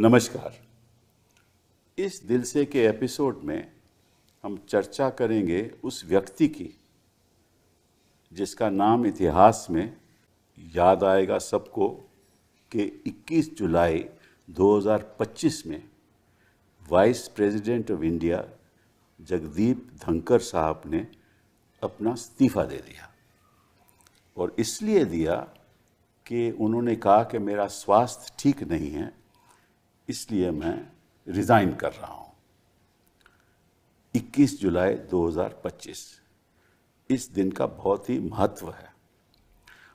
नमस्कार। इस दिल से के एपिसोड में हम चर्चा करेंगे उस व्यक्ति की जिसका नाम इतिहास में याद आएगा सबको कि 21 जुलाई 2025 में vice president of India Jagdeep Dhankhar साहब ने अपना इस्तीफ़ा दे दिया। और इसलिए दिया कि उन्होंने कहा कि मेरा स्वास्थ्य ठीक नहीं है, इसलिए मैं रिज़ाइन कर रहा हूँ। 21 जुलाई 2025 इस दिन का बहुत ही महत्व है।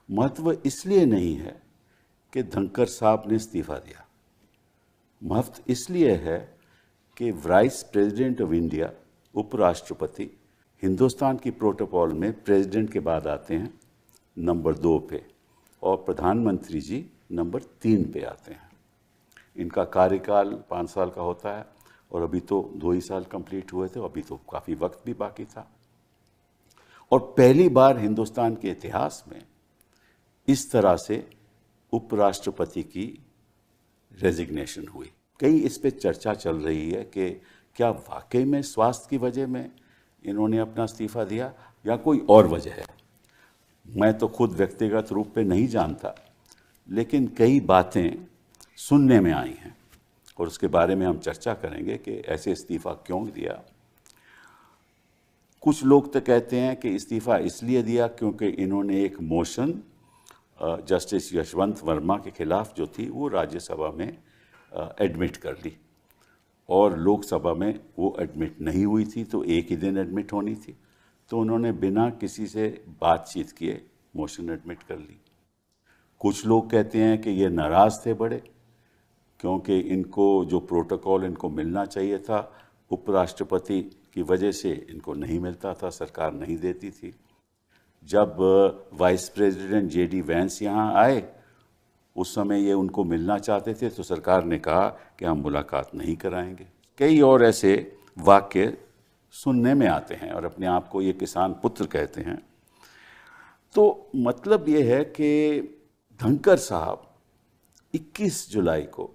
महत्व इसलिए नहीं है कि धनखड़ साहब ने इस्तीफ़ा दिया, महत्व इसलिए है कि वाइस प्रेसिडेंट ऑफ इंडिया उपराष्ट्रपति हिंदुस्तान की प्रोटोकॉल में प्रेसिडेंट के बाद आते हैं नंबर 2 पे और प्रधानमंत्री जी नंबर 3 पे आते हैं। इनका कार्यकाल 5 साल का होता है और अभी तो 2 ही साल कंप्लीट हुए थे, अभी तो काफ़ी वक्त भी बाकी था। और पहली बार हिंदुस्तान के इतिहास में इस तरह से उपराष्ट्रपति की रेजिग्नेशन हुई। कई इस पे चर्चा चल रही है कि क्या वाकई में स्वास्थ्य की वजह में इन्होंने अपना इस्तीफ़ा दिया या कोई और वजह है। मैं तो खुद व्यक्तिगत रूप पे नहीं जानता, लेकिन कई बातें सुनने में आई हैं और उसके बारे में हम चर्चा करेंगे कि ऐसे इस्तीफ़ा क्यों दिया। कुछ लोग तो कहते हैं कि इस्तीफ़ा इसलिए दिया क्योंकि इन्होंने एक मोशन जस्टिस यशवंत वर्मा के खिलाफ जो थी वो राज्यसभा में एडमिट कर ली और लोकसभा में वो एडमिट नहीं हुई थी, तो एक ही दिन एडमिट होनी थी, तो उन्होंने बिना किसी से बातचीत किए मोशन एडमिट कर ली। कुछ लोग कहते हैं कि ये नाराज़ थे बड़े क्योंकि इनको जो प्रोटोकॉल इनको मिलना चाहिए था उपराष्ट्रपति की वजह से इनको नहीं मिलता था, सरकार नहीं देती थी। जब वाइस प्रेसिडेंट जेडी वैंस यहाँ आए उस समय ये उनको मिलना चाहते थे, तो सरकार ने कहा कि हम मुलाकात नहीं कराएंगे। कई और ऐसे वाक्य सुनने में आते हैं और अपने आप को ये किसान पुत्र कहते हैं। तो मतलब ये है कि धनखड़ साहब 21 जुलाई को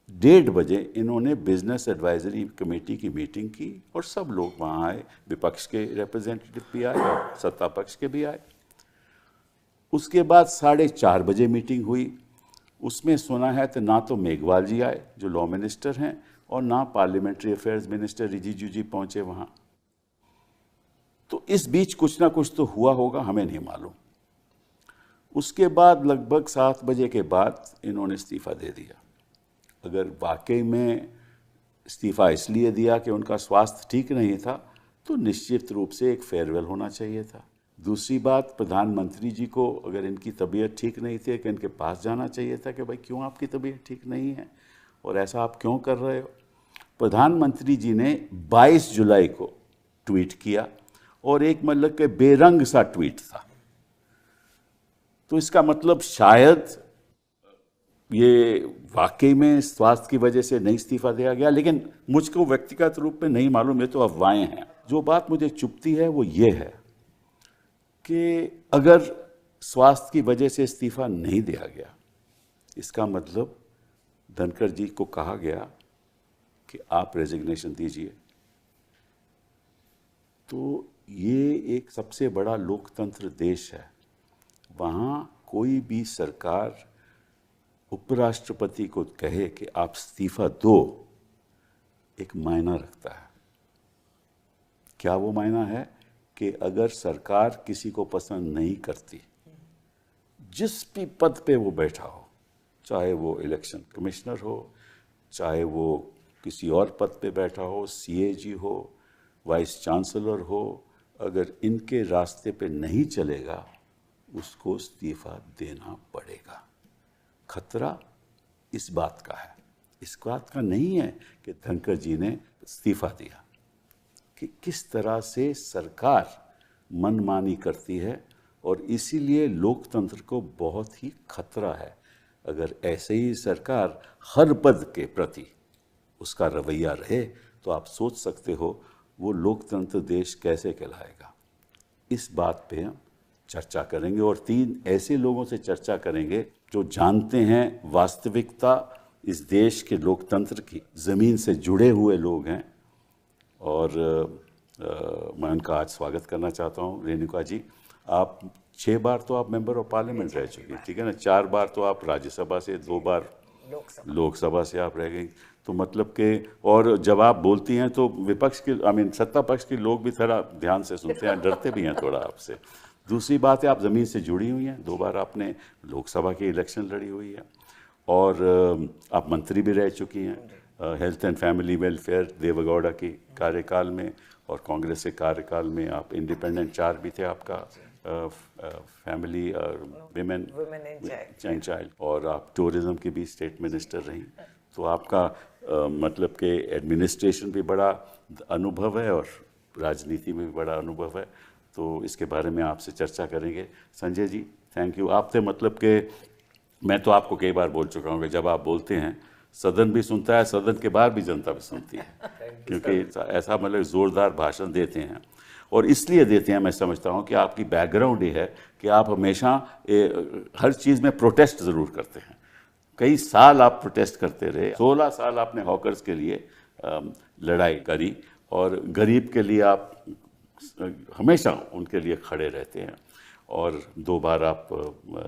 1:30 बजे इन्होंने बिजनेस एडवाइजरी कमेटी की मीटिंग की और सब लोग वहाँ आए, विपक्ष के रिप्रेजेंटेटिव भी आए और सत्ता पक्ष के भी आए। उसके बाद 4:30 बजे मीटिंग हुई। उसमें सुना है तो ना तो मेघवाल जी आए जो लॉ मिनिस्टर हैं और ना पार्लियामेंट्री अफेयर्स मिनिस्टर रिजिजू जी पहुँचे वहाँ। तो इस बीच कुछ ना कुछ तो हुआ होगा, हमें नहीं मालूम। उसके बाद लगभग 7 बजे के बाद इन्होंने इस्तीफ़ा दे दिया। अगर वाकई में इस्तीफ़ा इसलिए दिया कि उनका स्वास्थ्य ठीक नहीं था, तो निश्चित रूप से एक फेयरवेल होना चाहिए था। दूसरी बात, प्रधानमंत्री जी को अगर इनकी तबीयत ठीक नहीं थी कि इनके पास जाना चाहिए था कि भाई क्यों आपकी तबीयत ठीक नहीं है और ऐसा आप क्यों कर रहे हो। प्रधानमंत्री जी ने 22 जुलाई को ट्वीट किया और एक मतलब के बेरंग सा ट्वीट था। तो इसका मतलब शायद ये वाकई में स्वास्थ्य की वजह से नहीं इस्तीफ़ा दिया गया, लेकिन मुझको व्यक्तिगत रूप में नहीं मालूम, ये तो अफवाहें हैं। जो बात मुझे चुभती है वो ये है कि अगर स्वास्थ्य की वजह से इस्तीफ़ा नहीं दिया गया, इसका मतलब धनखड़ जी को कहा गया कि आप रेजिग्नेशन दीजिए। तो ये एक सबसे बड़ा लोकतंत्र देश है, वहाँ कोई भी सरकार उपराष्ट्रपति को कहे कि आप इस्तीफ़ा दो, एक मायना रखता है। क्या वो मायना है कि अगर सरकार किसी को पसंद नहीं करती, जिस भी पद पे वो बैठा हो, चाहे वो इलेक्शन कमिश्नर हो, चाहे वो किसी और पद पे बैठा हो, सीएजी हो, वाइस चांसलर हो, अगर इनके रास्ते पे नहीं चलेगा उसको इस्तीफ़ा देना पड़ेगा। खतरा इस बात का है, इस बात का नहीं है कि धनखड़ जी ने इस्तीफ़ा दिया, कि किस तरह से सरकार मनमानी करती है और इसीलिए लोकतंत्र को बहुत ही खतरा है। अगर ऐसे ही सरकार हर पद के प्रति उसका रवैया रहे तो आप सोच सकते हो वो लोकतंत्र देश कैसे कहलाएगा। इस बात पे हम चर्चा करेंगे और 3 ऐसे लोगों से चर्चा करेंगे जो जानते हैं वास्तविकता इस देश के लोकतंत्र की ज़मीन से जुड़े हुए लोग हैं और मैं उनका आज स्वागत करना चाहता हूँ। रेणुका जी, आप 6 बार तो आप मेंबर ऑफ पार्लियामेंट रह चुकी हैं, ठीक है ना। 4 बार तो आप राज्यसभा से, 2 बार लोकसभा से आप रह गई। तो मतलब कि और जब आप बोलती हैं तो विपक्ष के सत्ता पक्ष के लोग भी थोड़ा ध्यान से सुनते हैं, डरते भी हैं थोड़ा आपसे। दूसरी बात है, आप ज़मीन से जुड़ी हुई हैं, 2 बार आपने लोकसभा की इलेक्शन लड़ी हुई है और आप मंत्री भी रह चुकी हैं health and family welfare Deve Gowda की कार्यकाल में, और कांग्रेस के कार्यकाल में आप इंडिपेंडेंट चार्ज भी थे आपका, फैमिली और विमेन एंड चाइल्ड, और आप टूरिज्म की भी स्टेट मिनिस्टर रहीं। तो आपका मतलब कि एडमिनिस्ट्रेशन भी बड़ा अनुभव है और राजनीति में भी बड़ा अनुभव है। तो इसके बारे में आपसे चर्चा करेंगे। Sanjay ji, thank you. आप थे मतलब कि मैं तो आपको कई बार बोल चुका हूँ कि जब आप बोलते हैं सदन भी सुनता है, सदन के बाहर भी जनता भी सुनती है, क्योंकि ऐसा मतलब ज़ोरदार भाषण देते हैं। और इसलिए देते हैं, मैं समझता हूँ कि आपकी बैकग्राउंड ये है कि आप हमेशा हर चीज़ में प्रोटेस्ट ज़रूर करते हैं। कई साल आप प्रोटेस्ट करते रहे, 16 साल आपने हॉकर्स के लिए लड़ाई करी और गरीब के लिए आप हमेशा उनके लिए खड़े रहते हैं। और 2 बार आप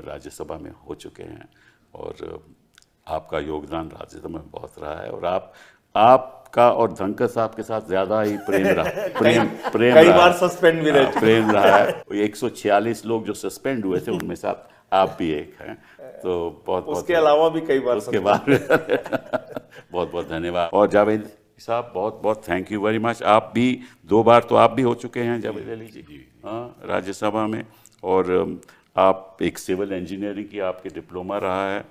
राज्यसभा में हो चुके हैं और आपका योगदान राज्यसभा में बहुत रहा है। और आपका और धनकर साहब के साथ ज़्यादा ही प्रेम रहा, प्रेम कई बार सस्पेंड भी रहे, प्रेम रहा है। 146 लोग जो सस्पेंड हुए थे उनमें से आप भी एक हैं। तो बहुत उसके अलावा भी कई बार उसके बाद बहुत बहुत धन्यवाद। और जावेद साहब, बहुत बहुत थैंक यू वेरी मच। आप भी 2 बार तो आप भी हो चुके हैं जावेद अली जी, हाँ, राज्यसभा में। और आप एक सिविल इंजीनियरिंग की आपके डिप्लोमा रहा है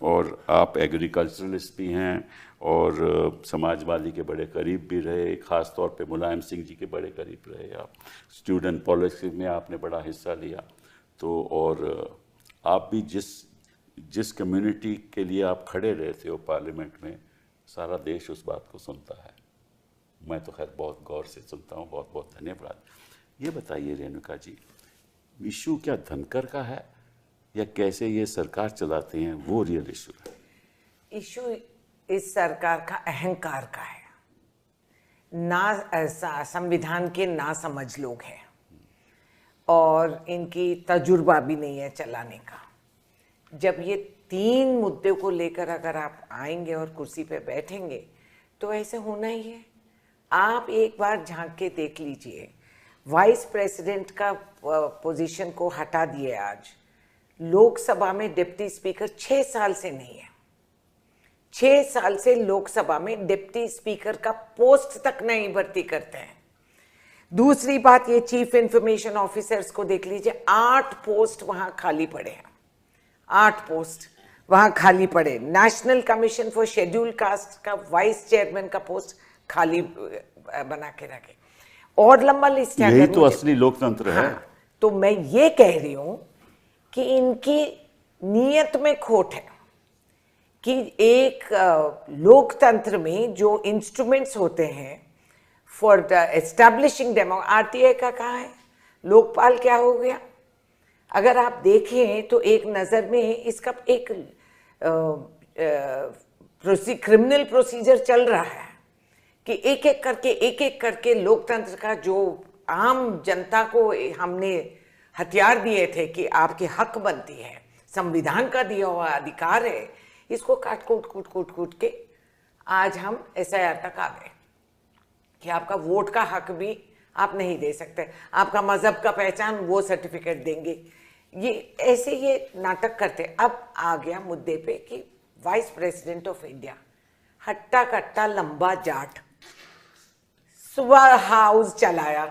और आप एग्रीकल्चरलिस्ट भी हैं और समाजवादी के बड़े करीब भी रहे, ख़ास तौर पे मुलायम सिंह जी के बड़े करीब रहे आप। स्टूडेंट पॉलिटिक्स में आपने बड़ा हिस्सा लिया। तो और आप भी जिस कम्युनिटी के लिए आप खड़े रहे थे वो पार्लियामेंट में, सारा देश उस बात को सुनता है। मैं तो खैर बहुत गौर से सुनता हूँ। बहुत बहुत धन्यवाद। ये बताइए रेणुका जी, इशू क्या धनकर का है या कैसे ये सरकार चलाते हैं वो रियल इशू है? इशू इस सरकार का अहंकार का है। ना संविधान के ना समझ लोग हैं और इनकी तजुर्बा भी नहीं है चलाने का। जब ये 3 मुद्दे को लेकर अगर आप आएंगे और कुर्सी पे बैठेंगे तो ऐसे होना ही है। आप एक बार झांक के देख लीजिए, वाइस प्रेसिडेंट का पोजीशन को हटा दिए आज। लोकसभा में डिप्टी स्पीकर 6 साल से नहीं है। 6 साल से लोकसभा में डिप्टी स्पीकर का पोस्ट तक नहीं भर्ती करते हैं। दूसरी बात, ये चीफ इंफॉर्मेशन ऑफिसर्स को देख लीजिए, 8 पोस्ट वहां खाली पड़े हैं। 8 पोस्ट वहां खाली पड़े। National commission for schedule caste का वाइस चेयरमैन का पोस्ट खाली बना के रखे और लंबा लिस्ट है। यही तो असली लोकतंत्र है। हाँ, तो मैं ये कह रही हूं कि इनकी नीयत में खोट है कि एक लोकतंत्र में जो इंस्ट्रूमेंट्स होते हैं फॉर एस्टैब्लिशिंग डेमो, आरटीआई का कहाँ है, लोकपाल क्या हो गया? अगर आप देखें तो एक नज़र में इसका एक क्रिमिनल प्रोसीजर चल रहा है कि एक एक करके लोकतंत्र का जो आम जनता को हमने हथियार दिए थे कि आपके हक बनती है, संविधान का दिया हुआ अधिकार है, इसको काट कूट के आज हम एसआईआर तक आ गए कि आपका वोट का हक भी आप नहीं दे सकते, आपका मजहब का पहचान वो सर्टिफिकेट देंगे। ये ऐसे ये नाटक करते। अब आ गया मुद्दे पे कि वाइस प्रेसिडेंट ऑफ इंडिया, हट्टा कट्टा लंबा जाट, सुबह हाउस चलाया,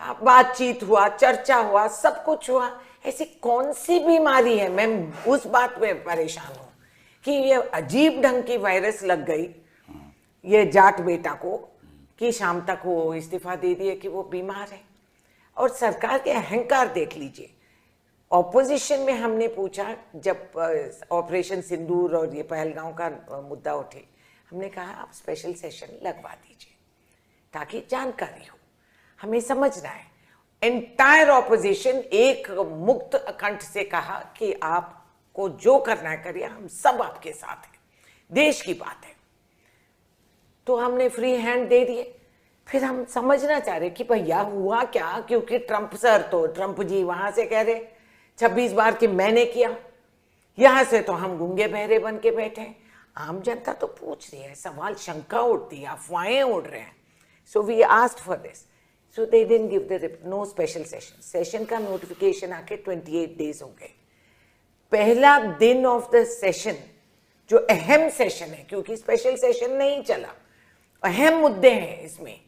बातचीत हुआ, चर्चा हुआ, सब कुछ हुआ। ऐसी कौन सी बीमारी है, मैं उस बात पे परेशान हूं कि ये अजीब ढंग की वायरस लग गई ये जाट बेटा को कि शाम तक वो इस्तीफा दे दिए कि वो बीमार है। और सरकार के अहंकार देख लीजिए। ऑपोजिशन में हमने पूछा, जब ऑपरेशन सिंदूर और ये पहलगांव का मुद्दा उठे, हमने कहा आप स्पेशल सेशन लगवा दीजिए ताकि जानकारी हो, हमें समझना है। एंटायर ऑपोजिशन एक मुक्त कंठ से कहा कि आपको जो करना है करिए, हम सब आपके साथ हैं। देश की बात है। तो हमने फ्री हैंड दे दिए। फिर हम समझना चाह रहे कि भैया हुआ क्या, क्योंकि ट्रंप जी वहां से कह रहे 26 बार कि मैंने किया, यहां से तो हम गूंगे बहरे बन के बैठे हैं। आम जनता तो पूछ रही है, सवाल शंका उठती है, अफवाहें उड़ रहे हैं। So we asked for this, so they didn't give the no special session. Session का नोटिफिकेशन आके 28 डेज हो गए। पहला दिन ऑफ द सेशन, जो अहम सेशन है, क्योंकि स्पेशल सेशन नहीं चला, अहम मुद्दे हैं इसमें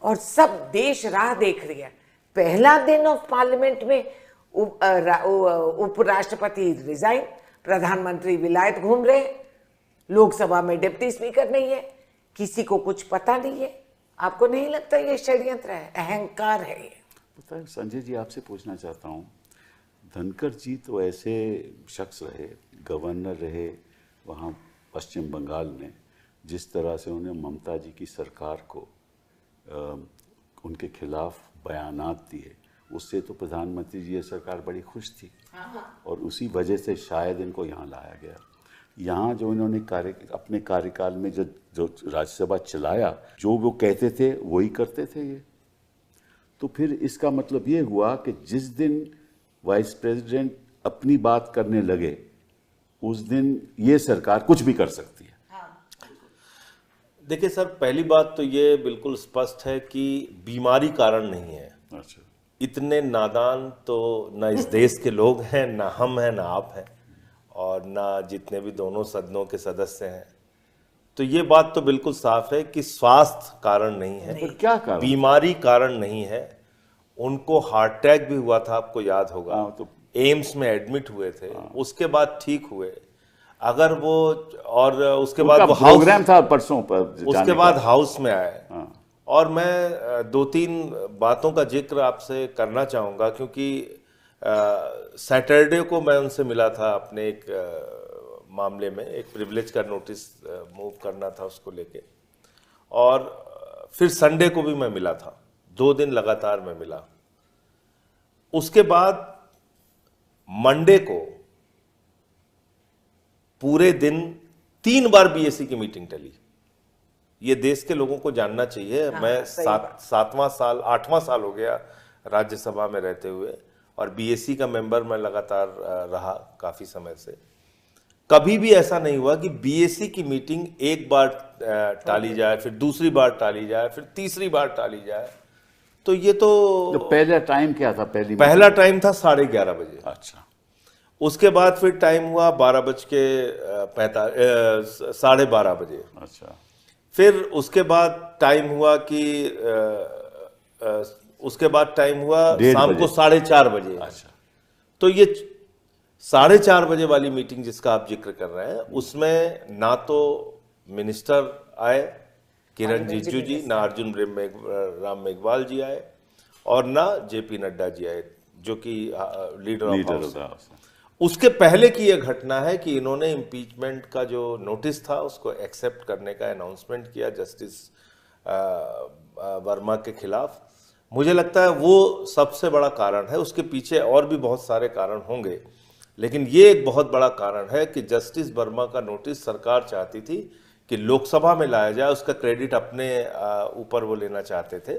और सब देश राह देख रही है। पहला दिन ऑफ पार्लियामेंट में उपराष्ट्रपति रिजाइन, प्रधानमंत्री विलायत घूम रहे, लोकसभा में डिप्टी स्पीकर नहीं है, किसी को कुछ पता नहीं है। आपको नहीं लगता ये षड्यंत्र है, अहंकार है ये? पता है संजय जी, आपसे पूछना चाहता हूँ, धनखड़ जी तो ऐसे शख्स रहे, गवर्नर रहे वहाँ पश्चिम बंगाल में, जिस तरह से उन्होंने ममता जी की सरकार को उनके खिलाफ बयानात दिए, उससे तो प्रधानमंत्री जी ये सरकार बड़ी खुश थी और उसी वजह से शायद इनको यहाँ लाया गया। यहाँ जो इन्होंने अपने कार्यकाल में जो राज्यसभा चलाया, जो वो कहते थे वही करते थे ये। तो फिर इसका मतलब ये हुआ कि जिस दिन वाइस प्रेसिडेंट अपनी बात करने लगे, उस दिन ये सरकार कुछ भी कर सकती है। देखिए सर, पहली बात तो ये बिल्कुल स्पष्ट है कि बीमारी कारण नहीं है। अच्छा, इतने नादान तो ना इस देश के लोग हैं, ना हम हैं, ना आप हैं, और ना जितने भी दोनों सदनों के सदस्य हैं। तो ये बात तो बिल्कुल साफ है कि स्वास्थ्य कारण नहीं है। पर क्या कारण? बीमारी कारण नहीं है। उनको हार्ट अटैक भी हुआ था, आपको याद होगा। तो एम्स में एडमिट हुए थे, उसके बाद ठीक हुए। अगर वो और उसके बाद वो प्रोग्राम था परसों पर, उसके बाद हाउस में आए। और मैं 2-3 बातों का जिक्र आपसे करना चाहूँगा, क्योंकि सैटरडे को मैं उनसे मिला था अपने एक मामले में, एक प्रिविलेज का नोटिस मूव करना था उसको लेके, और फिर संडे को भी मैं मिला था, 2 दिन लगातार मैं मिला। उसके बाद मंडे को पूरे दिन 3 बार बीएससी की मीटिंग टली। ये देश के लोगों को जानना चाहिए। मैं 8वां साल हो गया राज्यसभा में रहते हुए, और बीएससी का मेंबर मैं लगातार रहा काफी समय से। कभी भी ऐसा नहीं हुआ कि बीएससी की मीटिंग एक बार टाली जाए, फिर दूसरी बार टाली जाए, फिर तीसरी बार टाली जाए। तो ये तो पहला टाइम क्या था? पहला टाइम था 11:30 बजे। अच्छा, उसके बाद फिर टाइम हुआ 12:12 बजे। अच्छा, फिर उसके बाद टाइम हुआ कि उसके बाद टाइम हुआ शाम को 4:30 बजे। अच्छा, तो ये 4:30 बजे वाली मीटिंग जिसका आप जिक्र कर रहे हैं, उसमें ना तो मिनिस्टर आए किरण रिजिजू जी, ना अर्जुन राम मेघवाल जी आए, और ना जेपी नड्डा जी आए, जो कि लीडर ऑफ हाउस। उसके पहले की यह घटना है कि इन्होंने इम्पीचमेंट का जो नोटिस था उसको एक्सेप्ट करने का अनाउंसमेंट किया जस्टिस वर्मा के खिलाफ। मुझे लगता है वो सबसे बड़ा कारण है। उसके पीछे और भी बहुत सारे कारण होंगे, लेकिन ये एक बहुत बड़ा कारण है कि जस्टिस वर्मा का नोटिस सरकार चाहती थी कि लोकसभा में लाया जाए, उसका क्रेडिट अपने ऊपर वो लेना चाहते थे।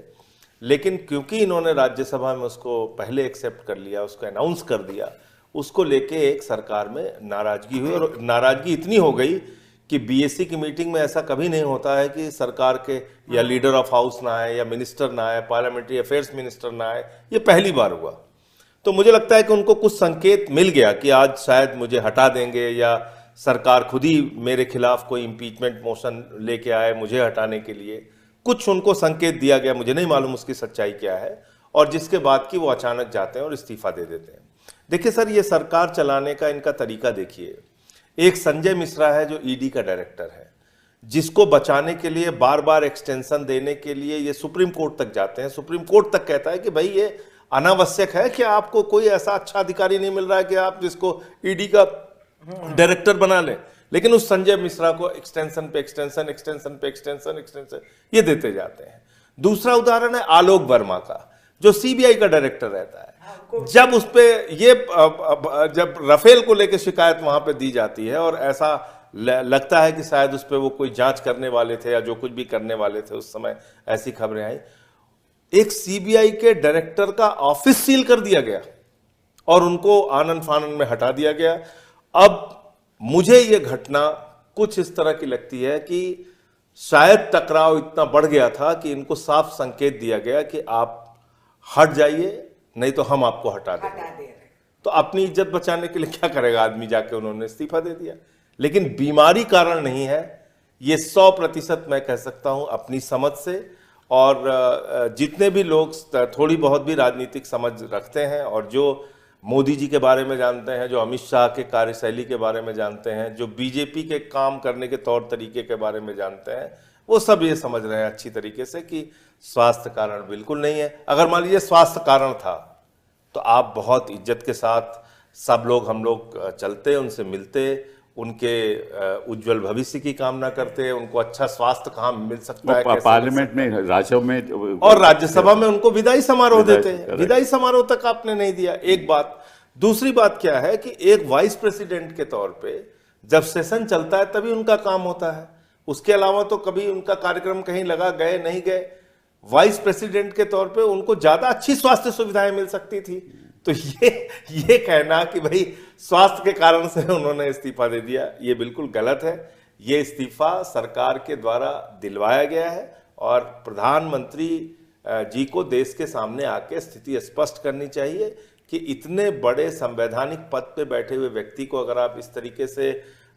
लेकिन क्योंकि इन्होंने राज्यसभा में उसको पहले एक्सेप्ट कर लिया, उसको अनाउंस कर दिया, उसको लेके एक सरकार में नाराजगी हुई, और नाराजगी इतनी हो गई कि बीएससी की मीटिंग में ऐसा कभी नहीं होता है कि सरकार के या लीडर ऑफ हाउस ना आए, या मिनिस्टर ना आए, पार्लियामेंट्री अफेयर्स मिनिस्टर ना आए। ये पहली बार हुआ। तो मुझे लगता है कि उनको कुछ संकेत मिल गया कि आज शायद मुझे हटा देंगे, या सरकार खुद ही मेरे खिलाफ कोई इम्पीचमेंट मोशन लेके आए मुझे हटाने के लिए। कुछ उनको संकेत दिया गया, मुझे नहीं मालूम उसकी सच्चाई क्या है, और जिसके बाद कि वो अचानक जाते हैं और इस्तीफा दे देते हैं। देखिए सर, ये सरकार चलाने का इनका तरीका देखिए। एक संजय मिश्रा है जो ईडी का डायरेक्टर है, जिसको बचाने के लिए बार बार एक्सटेंशन देने के लिए ये सुप्रीम कोर्ट तक जाते हैं। सुप्रीम कोर्ट तक कहता है कि भाई ये अनावश्यक है कि आपको कोई ऐसा अच्छा अधिकारी नहीं मिल रहा है कि आप जिसको ईडी का डायरेक्टर बना लें, लेकिन उस संजय मिश्रा को एक्सटेंशन पे एक्सटेंशन, एक्सटेंशन पे एक्सटेंशन, एक्सटेंशन ये देते जाते हैं। दूसरा उदाहरण है आलोक वर्मा का, जो सीबीआई का डायरेक्टर रहता है। जब राफेल को लेकर शिकायत वहां पे दी जाती है और ऐसा लगता है कि शायद उस पर वो कोई जांच करने वाले थे या जो कुछ भी करने वाले थे उस समय, ऐसी खबरें आई। एक सीबीआई के डायरेक्टर का ऑफिस सील कर दिया गया और उनको आनन फानन में हटा दिया गया। अब मुझे ये घटना कुछ इस तरह की लगती है कि शायद टकराव इतना बढ़ गया था कि इनको साफ संकेत दिया गया कि आप हट जाइए, नहीं तो हम आपको हटा देंगे। तो अपनी इज्जत बचाने के लिए क्या करेगा आदमी, जाके उन्होंने इस्तीफा दे दिया। लेकिन बीमारी कारण नहीं है, ये 100% मैं कह सकता हूं अपनी समझ से। और जितने भी लोग थोड़ी बहुत भी राजनीतिक समझ रखते हैं और जो मोदी जी के बारे में जानते हैं, जो अमित शाह के कार्यशैली के बारे में जानते हैं, जो बीजेपी के काम करने के तौर तरीके के बारे में जानते हैं, वो सब ये समझ रहे हैं अच्छी तरीके से कि स्वास्थ्य कारण बिल्कुल नहीं है। अगर मान लीजिए स्वास्थ्य कारण था तो आप बहुत इज्जत के साथ सब लोग, हम लोग चलते, उनसे मिलते, उनके उज्जवल भविष्य की कामना करते, उनको अच्छा स्वास्थ्य कहाँ मिल सकता है, पार्लियामेंट में, राज्यों में और राज्यसभा में उनको विदाई समारोह देते हैं। विदाई समारोह तक आपने नहीं दिया, एक बात। दूसरी बात क्या है कि एक वाइस प्रेसिडेंट के तौर पे जब सेशन चलता है तभी उनका काम होता है, उसके अलावा तो कभी उनका कार्यक्रम कहीं लगा, गए नहीं गए। वाइस प्रेसिडेंट के तौर पे उनको ज्यादा अच्छी स्वास्थ्य सुविधाएं मिल सकती थी। तो ये कहना कि भाई स्वास्थ्य के कारण से उन्होंने इस्तीफा दे दिया, ये बिल्कुल गलत है। ये इस्तीफा सरकार के द्वारा दिलवाया गया है और प्रधानमंत्री जी को देश के सामने आके स्थिति स्पष्ट करनी चाहिए कि इतने बड़े संवैधानिक पद पे बैठे हुए व्यक्ति को अगर आप इस तरीके से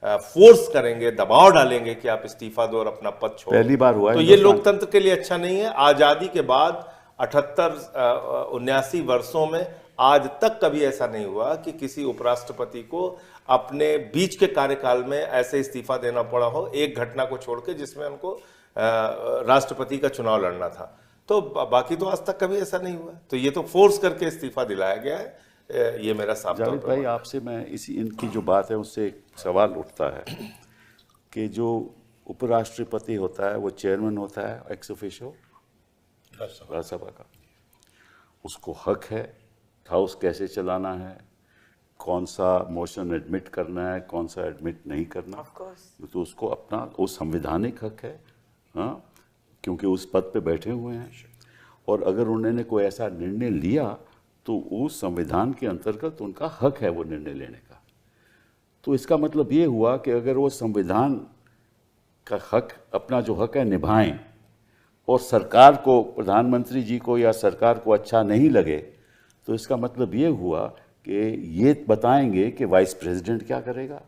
फोर्स करेंगे, दबाव डालेंगे कि आप इस्तीफा दो और अपना पद छोड़ो, पहली बार हुआ तो ये लोकतंत्र के लिए अच्छा नहीं है। आजादी के बाद 78-79 वर्षों में आज तक कभी ऐसा नहीं हुआ कि किसी उपराष्ट्रपति को अपने बीच के कार्यकाल में ऐसे इस्तीफा देना पड़ा हो, एक घटना को छोड़ के जिसमें उनको राष्ट्रपति का चुनाव लड़ना था। तो बाकी तो आज तक कभी ऐसा नहीं हुआ। तो ये तो फोर्स करके इस्तीफा दिलाया गया है, ये मेरा साफ तौर जावेद पर। भाई, आपसे मैं इनकी जो बात है उससे एक सवाल उठता है कि जो उपराष्ट्रपति होता है वो चेयरमैन होता है एक्स ऑफिशियो राज्यसभा का, उसको हक है हाउस कैसे चलाना है, कौन सा मोशन एडमिट करना है, कौन सा एडमिट नहीं करना, तो उसको अपना वो संवैधानिक हक है, हाँ, क्योंकि उस पद पे बैठे हुए हैं। और अगर उन्होंने कोई ऐसा निर्णय लिया तो उस संविधान के अंतर्गत उनका हक है वो निर्णय लेने का। तो इसका मतलब ये हुआ कि अगर वो संविधान का हक, अपना जो हक है निभाएं, और सरकार को, प्रधानमंत्री जी को या सरकार को अच्छा नहीं लगे, तो इसका मतलब ये हुआ कि ये बताएंगे कि वाइस प्रेसिडेंट क्या करेगा,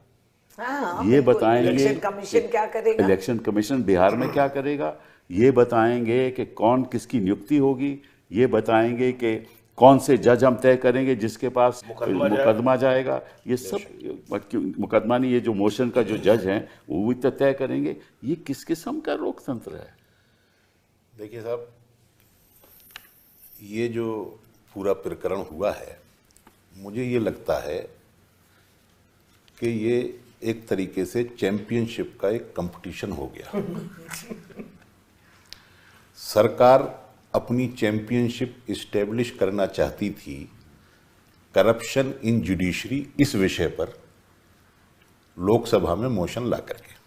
ये बताएंगे इलेक्शन कमीशन क्या करेगा, इलेक्शन कमीशन बिहार में क्या करेगा, ये बताएंगे कि कौन किसकी नियुक्ति होगी, ये बताएंगे कि कौन से जज हम तय करेंगे जिसके पास मुकदमा जाएगा। ये सब मुकदमा नहीं, ये जो मोशन का जो जज हैं वो भी तय करेंगे। ये किस किस्म का लोकतंत्र है? देखिए साहब, ये जो पूरा प्रकरण हुआ है, मुझे ये लगता है कि ये एक तरीके से चैंपियनशिप का एक कंपटीशन हो गया। सरकार अपनी चैंपियनशिप इस्टेब्लिश करना चाहती थी करप्शन इन जुडिशरी, इस विषय पर लोकसभा में मोशन ला करके।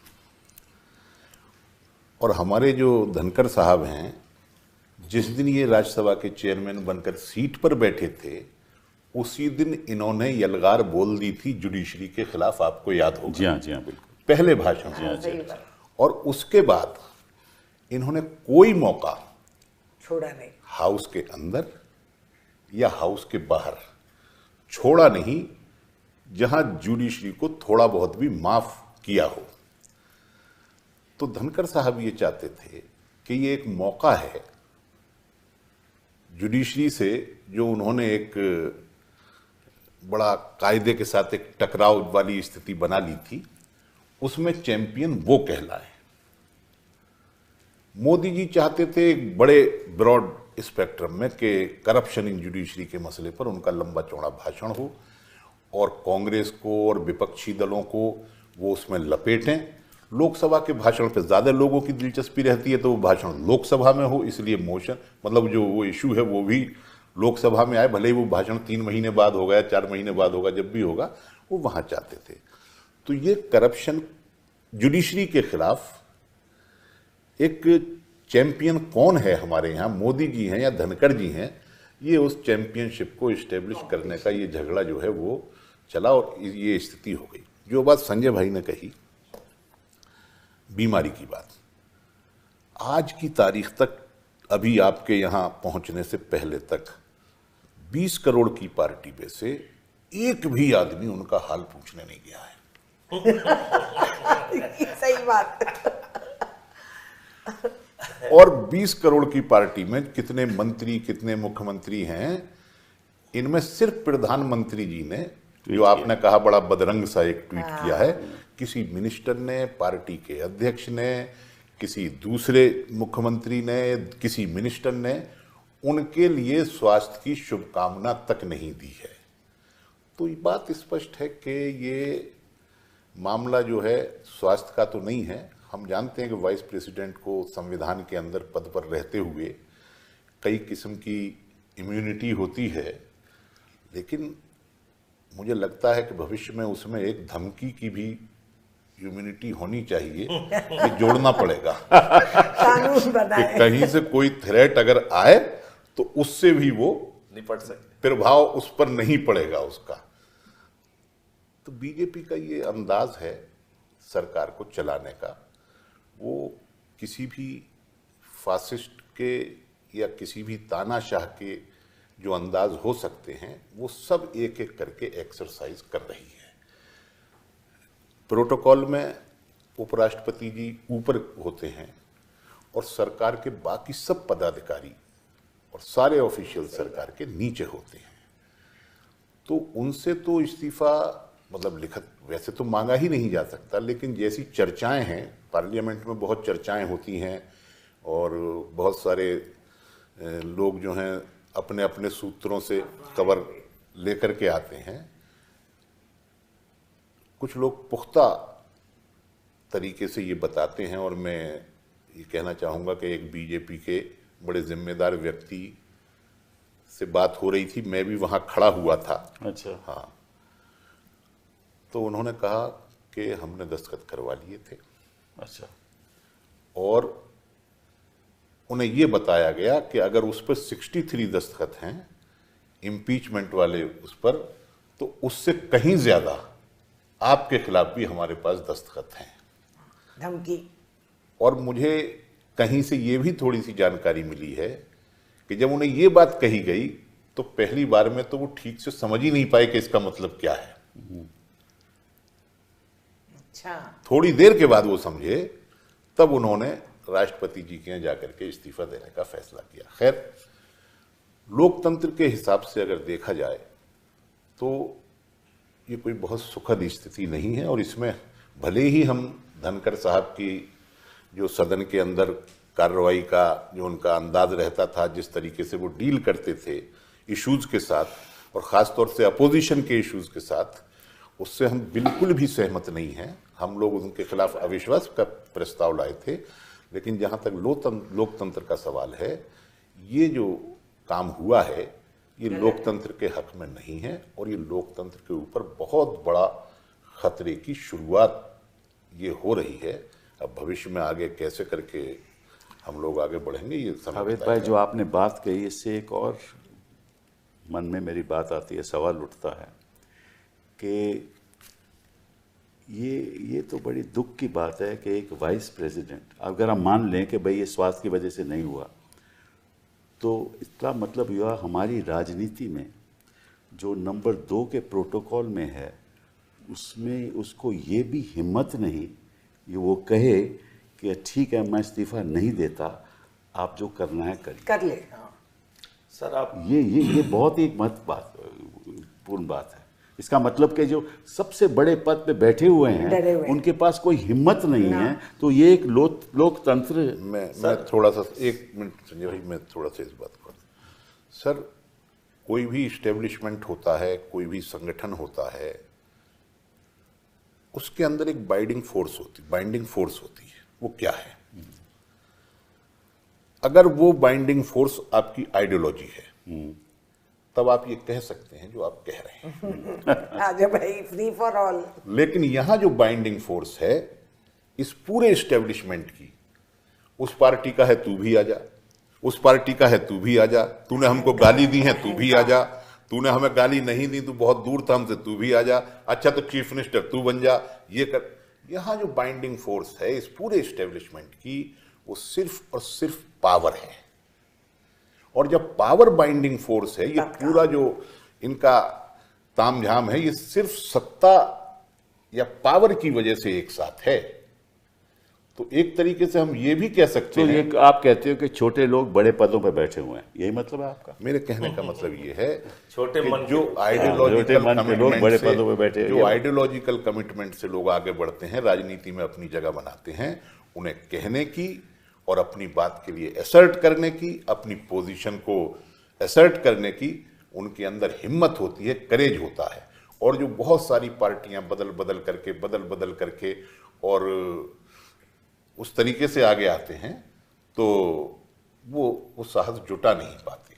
और हमारे जो धनखड़ साहब हैं, जिस दिन ये राज्यसभा के चेयरमैन बनकर सीट पर बैठे थे, उसी दिन इन्होंने यलगार बोल दी थी जुडिशरी के खिलाफ, आपको याद होगा। जी हाँ, जी हाँ, बिल्कुल, पहले भाषण। और उसके बाद इन्होंने कोई मौका छोड़ा नहीं, हाउस के अंदर या हाउस के बाहर छोड़ा नहीं जहां जुडिशरी को थोड़ा बहुत भी माफ किया हो। तो धनखड़ साहब ये चाहते थे कि ये एक मौका है जुडिशरी से, जो उन्होंने एक बड़ा कायदे के साथ एक टकराव वाली स्थिति बना ली थी, उसमें चैंपियन वो कहलाए। मोदी जी चाहते थे एक बड़े ब्रॉड स्पेक्ट्रम में कि करप्शन इन जुडिशरी के मसले पर उनका लंबा चौड़ा भाषण हो और कांग्रेस को और विपक्षी दलों को वो उसमें लपेटें। लोकसभा के भाषण पे ज़्यादा लोगों की दिलचस्पी रहती है, तो वो भाषण लोकसभा में हो, इसलिए मोशन, मतलब जो वो इशू है वो भी लोकसभा में आए, भले ही वो भाषण 3 महीने बाद होगा या 4 महीने बाद होगा, जब भी होगा, वो वहाँ चाहते थे। तो ये करप्शन जुडिशरी के खिलाफ एक चैंपियन कौन है हमारे यहाँ, मोदी जी हैं या धनखड़ जी हैं, ये उस चैंपियनशिप को इस्टेब्लिश करने का ये झगड़ा जो है वो चला और ये स्थिति हो गई। जो बात संजय भाई ने कही बीमारी की बात, आज की तारीख तक, अभी आपके यहाँ पहुंचने से पहले तक 20 करोड़ की पार्टी में से एक भी आदमी उनका हाल पूछने नहीं गया है। सही बात। और 20 करोड़ की पार्टी में कितने मंत्री, कितने मुख्यमंत्री हैं, इनमें सिर्फ प्रधानमंत्री जी ने, जो आपने कहा बड़ा बदरंग सा एक ट्वीट किया है, किसी मिनिस्टर ने, पार्टी के अध्यक्ष ने, किसी दूसरे मुख्यमंत्री ने, किसी मिनिस्टर ने उनके लिए स्वास्थ्य की शुभकामना तक नहीं दी है। तो ये बात स्पष्ट है कि ये मामला जो है स्वास्थ्य का तो नहीं है। हम जानते हैं कि वाइस प्रेसिडेंट को संविधान के अंदर पद पर रहते हुए कई किस्म की इम्यूनिटी होती है, लेकिन मुझे लगता है कि भविष्य में उसमें एक धमकी की भी इम्यूनिटी होनी चाहिए, ये जोड़ना पड़ेगा। कानून बनाए कि कहीं से कोई थ्रेट अगर आए तो उससे भी वो निपट सके, प्रभाव उस पर नहीं पड़ेगा उसका। तो बीजेपी का ये अंदाज है सरकार को चलाने का, वो किसी भी फासिस्ट के या किसी भी तानाशाह के जो अंदाज हो सकते हैं वो सब एक एक करके एक्सरसाइज कर रही है। प्रोटोकॉल में उपराष्ट्रपति जी ऊपर होते हैं और सरकार के बाकी सब पदाधिकारी और सारे ऑफिशियल सरकार के नीचे होते हैं। तो उनसे तो इस्तीफा मतलब लिखत वैसे तो मांगा ही नहीं जा सकता, लेकिन जैसी चर्चाएं हैं, पार्लियामेंट में बहुत चर्चाएं होती हैं और बहुत सारे लोग जो हैं अपने अपने सूत्रों से खबर लेकर के आते हैं। कुछ लोग पुख्ता तरीके से ये बताते हैं और मैं ये कहना चाहूँगा कि एक बीजेपी के बड़े जिम्मेदार व्यक्ति से बात हो रही थी, मैं भी वहाँ खड़ा हुआ था। अच्छा। हाँ, तो उन्होंने कहा कि हमने दस्तखत करवा लिए थे। अच्छा। और उन्हें ये बताया गया कि अगर उस पर 63 दस्तखत हैं इम्पीचमेंट वाले उस पर, तो उससे कहीं ज्यादा आपके खिलाफ भी हमारे पास दस्तखत हैं, धमकी। और मुझे कहीं से ये भी थोड़ी सी जानकारी मिली है कि जब उन्हें ये बात कही गई तो पहली बार में तो वो ठीक से समझ ही नहीं पाए कि इसका मतलब क्या है। अच्छा। थोड़ी देर के बाद वो समझे, तब उन्होंने राष्ट्रपति जी के यहाँ जाकर के इस्तीफा देने का फैसला किया। खैर, लोकतंत्र के हिसाब से अगर देखा जाए तो ये कोई बहुत सुखद स्थिति नहीं है, और इसमें भले ही हम धनखड़ साहब की जो सदन के अंदर कार्रवाई का जो उनका अंदाज रहता था, जिस तरीके से वो डील करते थे इश्यूज के साथ, और ख़ास तौर से अपोजिशन के इश्यूज के साथ, उससे हम बिल्कुल भी सहमत नहीं हैं। हम लोग उनके खिलाफ अविश्वास का प्रस्ताव लाए थे, लेकिन जहाँ तक लोकतंत्र का सवाल है, ये जो काम हुआ है ये लोकतंत्र के हक में नहीं है, और ये लोकतंत्र के ऊपर बहुत बड़ा खतरे की शुरुआत ये हो रही है। अब भविष्य में आगे कैसे करके हम लोग आगे बढ़ेंगे ये समय जावेद भाई, जो आपने बात कही, इससे एक और मन में मेरी बात आती है, सवाल उठता है कि ये तो बड़ी दुख की बात है कि एक वाइस प्रेसिडेंट, अगर हम मान लें कि भाई ये स्वास्थ्य की वजह से नहीं हुआ, तो इसका मतलब हुआ हमारी राजनीति में जो नंबर 2 के प्रोटोकॉल में है, उसमें उसको ये भी हिम्मत नहीं ये वो कहे कि ठीक है मैं इस्तीफा नहीं देता, आप जो करना है करिए, कर ले। हाँ। सर आप ये बहुत ही महत्वपूर्ण बात है। इसका मतलब कि जो सबसे बड़े पद पे बैठे हुए हैं उनके पास कोई हिम्मत नहीं है, तो ये एक लोकतंत्र। मैं थोड़ा सा 1 मिनट संजय भाई, मैं थोड़ा सा इस बात को, सर कोई भी इस्टेब्लिशमेंट होता है, कोई भी संगठन होता है, उसके अंदर एक बाइंडिंग फोर्स होती है। वो क्या है? अगर वो बाइंडिंग फोर्स आपकी आइडियोलॉजी है, तब आप ये कह सकते हैं जो आप कह रहे हैं। आजा भाई, फ्री फॉर ऑल। लेकिन यहां जो बाइंडिंग फोर्स है इस पूरे इस्टेब्लिशमेंट की, उस पार्टी का है तू भी आ जा, उस पार्टी का है तू भी आ जा, तूने हमको गाली दी है तू भी आ जा, तूने हमें गाली नहीं दी, तू बहुत दूर था हमसे, तू भी आ जा, अच्छा तो चीफ मिनिस्टर तू बन जा, ये कर। यहाँ जो बाइंडिंग फोर्स है इस पूरे इस्टेब्लिशमेंट की, वो सिर्फ और सिर्फ पावर है। और जब पावर बाइंडिंग फोर्स है, ये पूरा जो इनका तामझाम है, ये सिर्फ सत्ता या पावर की वजह से एक साथ है। तो एक तरीके से हम ये भी कह सकते तो हैं, ये आप कहते हो कि छोटे लोग बड़े पदों पर बैठे हुए हैं, यही मतलब है आपका? मेरे कहने का मतलब ये है छोटे कि मन जो के आइडियोलॉजिकल मन के लोग बड़े पदों पे बैठे हैं, जो आइडियोलॉजिकल कमिटमेंट से लोग आगे बढ़ते हैं, राजनीति में अपनी जगह बनाते हैं, उन्हें कहने की और अपनी बात के लिए असर्ट करने की, अपनी पोजीशन को असर्ट करने की उनके अंदर हिम्मत होती है, करेज होता है। और जो बहुत सारी पार्टियां बदल बदल करके और उस तरीके से आगे आते हैं, तो वो साहस जुटा नहीं पाते।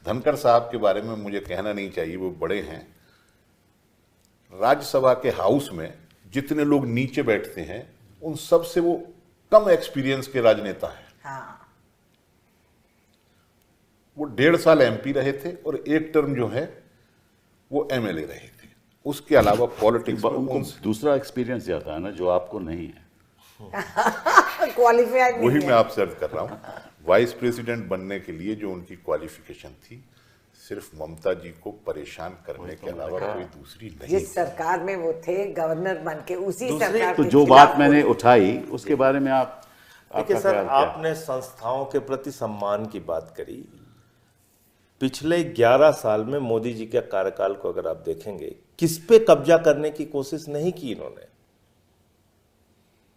धनखड़ साहब के बारे में मुझे कहना नहीं चाहिए, वो बड़े हैं। राज्यसभा के हाउस में जितने लोग नीचे बैठते हैं, उन सब से वो कम एक्सपीरियंस के राजनेता हैं। हाँ। वो 1.5 साल एमपी रहे थे और एक टर्म जो है वो एमएलए रहे थे। उसके अलावा पॉलिटिक्स में उनको दूसरा एक्सपीरियंस ज्यादा है ना, जो आपको नहीं है। क्वालिफाइड नहीं वही है। मैं आपसे अर्ज कर रहा हूँ, वाइस प्रेसिडेंट बनने के लिए जो उनकी क्वालिफिकेशन थी, सिर्फ ममता जी को परेशान करने के अलावा कोई दूसरी नहीं। जिस सरकार में वो थे गवर्नर बन के, उसी सरकार तो के जो खिलाफ बात मैंने उठाई उसके बारे में आप देखिए सर, आपने संस्थाओं के प्रति सम्मान की बात करी। पिछले 11 साल में मोदी जी के कार्यकाल को अगर आप देखेंगे, किस पे कब्जा करने की कोशिश नहीं की इन्होंने।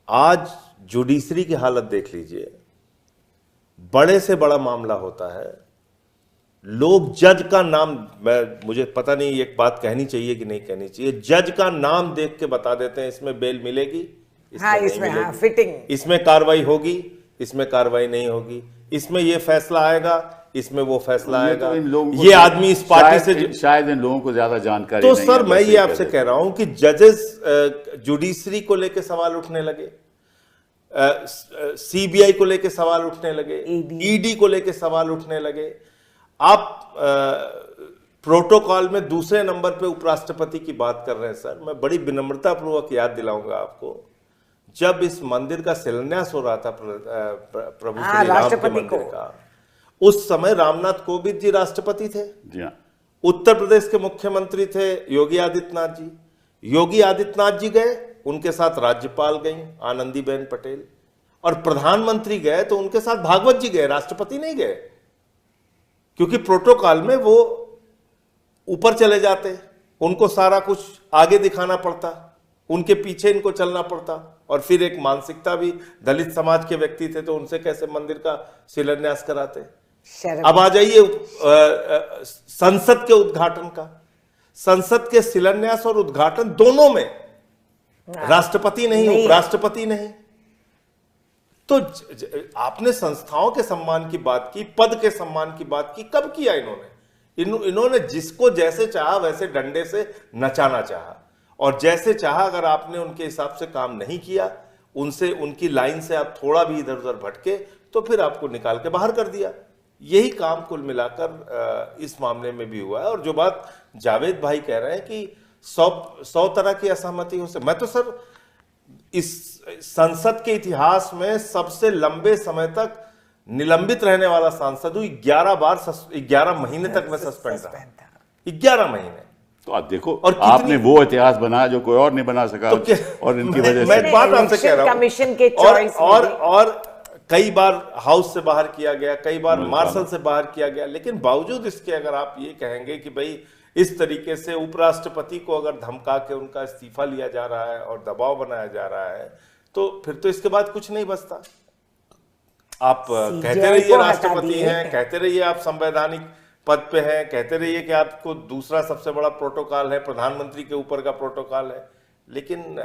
आज जुडिशरी की हालत देख लीजिए, बड़े से बड़ा मामला होता है, लोग जज का नाम, मुझे पता नहीं एक बात कहनी चाहिए कि नहीं कहनी चाहिए, जज का नाम देख के बता देते हैं इसमें बेल मिलेगी, हाँ, नहीं इसमें मिलेगी, हाँ, फिटिंग, इसमें कार्रवाई होगी, इसमें कार्रवाई नहीं होगी, इसमें ये फैसला आएगा, इसमें वो फैसला आएगा। तो इन लोगों को ये आदमी इस पार्टी से शायद इन लोगों को ज्यादा जानकारी तो नहीं सर है, मैं बस ये ये आपसे कह कह रहा हूं कि जजेस जुडिशरी को लेके सवाल उठने लगे, सीबीआई को लेके सवाल उठने लगे, ईडी को लेके सवाल उठने लगे। आप प्रोटोकॉल में दूसरे नंबर पे उपराष्ट्रपति की बात कर रहे हैं सर। मैं बड़ी विनम्रता पूर्वक याद दिलाऊंगा आपको, जब इस मंदिर का शिलान्यास हो रहा था प्रभु श्री राम के मंदिर का, उस समय रामनाथ कोविंद जी राष्ट्रपति थे, जी हाँ। उत्तर प्रदेश के मुख्यमंत्री थे योगी आदित्यनाथ जी। योगी आदित्यनाथ जी गए, उनके साथ राज्यपाल गई आनंदीबेन पटेल, और प्रधानमंत्री गए तो उनके साथ भागवत जी गए, राष्ट्रपति नहीं गए, क्योंकि प्रोटोकॉल में वो ऊपर चले जाते, उनको सारा कुछ आगे दिखाना पड़ता, उनके पीछे इनको चलना पड़ता। और फिर एक मानसिकता भी, दलित समाज के व्यक्ति थे तो उनसे कैसे मंदिर का शिलान्यास कराते। अब आ जाइए संसद के उद्घाटन का। संसद के शिलान्यास और उद्घाटन दोनों में राष्ट्रपति नहीं, उपराष्ट्रपति नहीं। तो आपने संस्थाओं के सम्मान की बात की, पद के सम्मान की बात की, कब किया इन्होंने? इन्होंने जिसको जैसे चाहा वैसे डंडे से नचाना चाहा, और जैसे चाहा अगर आपने उनके हिसाब से काम नहीं किया, उनसे उनकी लाइन से आप थोड़ा भी इधर उधर भटके, तो फिर आपको निकाल के बाहर कर दिया। यही काम कुल मिलाकर इस मामले में भी हुआ है। और जो बात जावेद भाई कह रहे हैं कि 100 तरह की असहमति हो सकती, मैं तो सर इस संसद के इतिहास में सबसे लंबे समय तक निलंबित रहने वाला सांसद हूं। 11 महीने तक मैं सस्पेंड रहा, 11 महीने। तो आप देखो, और आपने वो इतिहास बनाया जो कोई और नहीं बना सका, तो और इनकी वजह से मैं बात आपसे कह रहा हूं, कमीशन के चॉइस और कई बार हाउस से बाहर किया गया, कई बार मार्शल से बाहर किया गया, लेकिन बावजूद इसके अगर आप ये कहेंगे कि भाई इस तरीके से उपराष्ट्रपति को अगर धमका के उनका इस्तीफा लिया जा रहा है और दबाव बनाया जा रहा है, तो फिर तो इसके बाद कुछ नहीं बचता। आप कहते रहिए राष्ट्रपति हैं, कहते रहिए आप संवैधानिक पद पे हैं, कहते रहिए कि आपको दूसरा सबसे बड़ा प्रोटोकॉल है, प्रधानमंत्री के ऊपर का प्रोटोकॉल है, लेकिन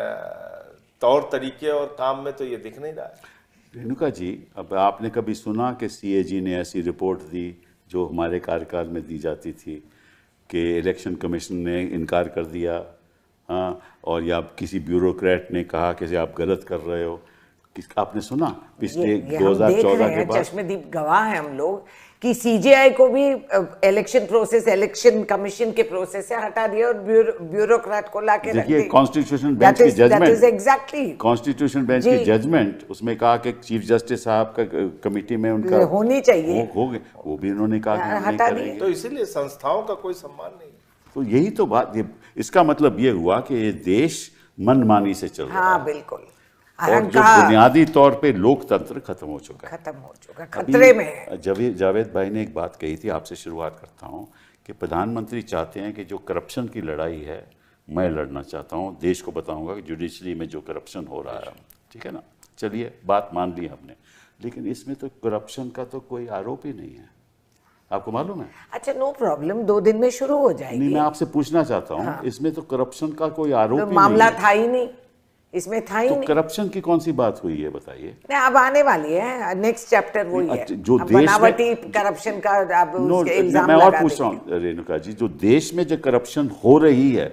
तौर तरीके और काम में तो ये दिख नहीं रहा है। रेणुका जी, अब आपने कभी सुना कि सीएजी ने ऐसी रिपोर्ट दी जो हमारे कार्यकाल में दी जाती थी कि इलेक्शन कमीशन ने इनकार कर दिया, हाँ, और या किसी ब्यूरोक्रेट ने कहा कि आप गलत कर रहे हो? आपने सुना पिछले ये हम देख 2014 रहे के हैं, बाद? चश्मदीप गवाह हैं हम लोग कि सीजेआई को भी इलेक्शन कमीशन के प्रोसेस से हटा दिया और ब्यूरोक्रेट को लाके रख देखिए दिया। कॉन्स्टिट्यूशन बेंच की जजमेंट, एग्जैक्टली कॉन्स्टिट्यूशन बेंच की जजमेंट, उसमें कहा कि चीफ जस्टिस साहब का कमेटी में उनका होनी चाहिए, हो गए, वो भी उन्होंने कहा कि हम नहीं हटा दिए। करेंगे। तो इसीलिए संस्थाओं का कोई सम्मान नहीं। तो यही तो बात, इसका मतलब ये हुआ कि ये देश मनमानी से चल रहा हाँ है बिल्कुल, और जो अहंकार बुनियादी तौर पे लोकतंत्र खत्म हो चुका है, खत्म हो चुका, अभी खतरे में है। जावेद भाई ने एक बात कही थी, आपसे शुरुआत करता हूं कि प्रधानमंत्री चाहते हैं कि जो करप्शन की लड़ाई है मैं लड़ना चाहता हूं, देश को बताऊंगा कि जुडिशरी में जो करप्शन हो रहा है, ठीक है ना, चलिए बात मान ली हमने, लेकिन इसमें तो करप्शन का तो कोई आरोप ही नहीं है, आपको मालूम है? अच्छा नो प्रॉब्लम, 2 दिन में शुरू हो जाएगी। नहीं, मैं आपसे पूछना चाहता हूं, इसमें तो करप्शन का कोई आरोप तो ही मामला नहीं है। था ही नहीं, इसमें था ही तो नहीं। करप्शन की कौन सी बात हुई है बताइए? नहीं, अब आने वाली है, नेक्स्ट चैप्टर वही है, अच्छा, जो अब देश में- बनावटी करप्शन का अब नो, उसके इल्जाम मैं और लगा पूछ रहा देंगे। हूँ रेणुका जी, जो देश में जो करप्शन हो रही है,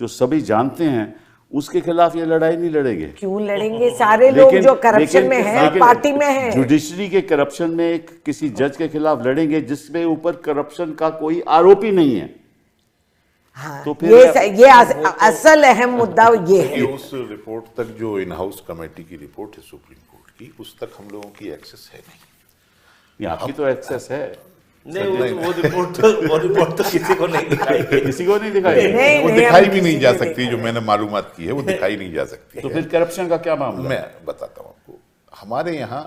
जो सभी जानते हैं, उसके खिलाफ ये लड़ाई नहीं लड़ेंगे। क्यों लड़ेंगे? सारे लोग जो करप्शन में हैं, पार्टी में हैं। जुडिशरी के करप्शन में किसी जज के खिलाफ लड़ेंगे जिसमें ऊपर करप्शन का कोई आरोप ही नहीं है। हाँ, तो फिर ये असल अहम मुद्दा ये है। ये उस रिपोर्ट तक जो इन हाउस कमेटी की रिपोर्ट है सुप्रीम कोर्ट की, उस तक हम लोगों की एक्सेस है नहीं। आपकी तो एक्सेस है, नहीं, वो रिपोर्ट तो किसी को नहीं दिखाई गई। किसी को नहीं दिखाई। नहीं, वो नहीं, दिखाई हम भी नहीं किसी जा को सकती, जो मैंने मालूमात की है वो दिखाई नहीं जा सकती तो है। फिर करप्शन का क्या मामला? मैं बताता हूँ आपको, हमारे यहाँ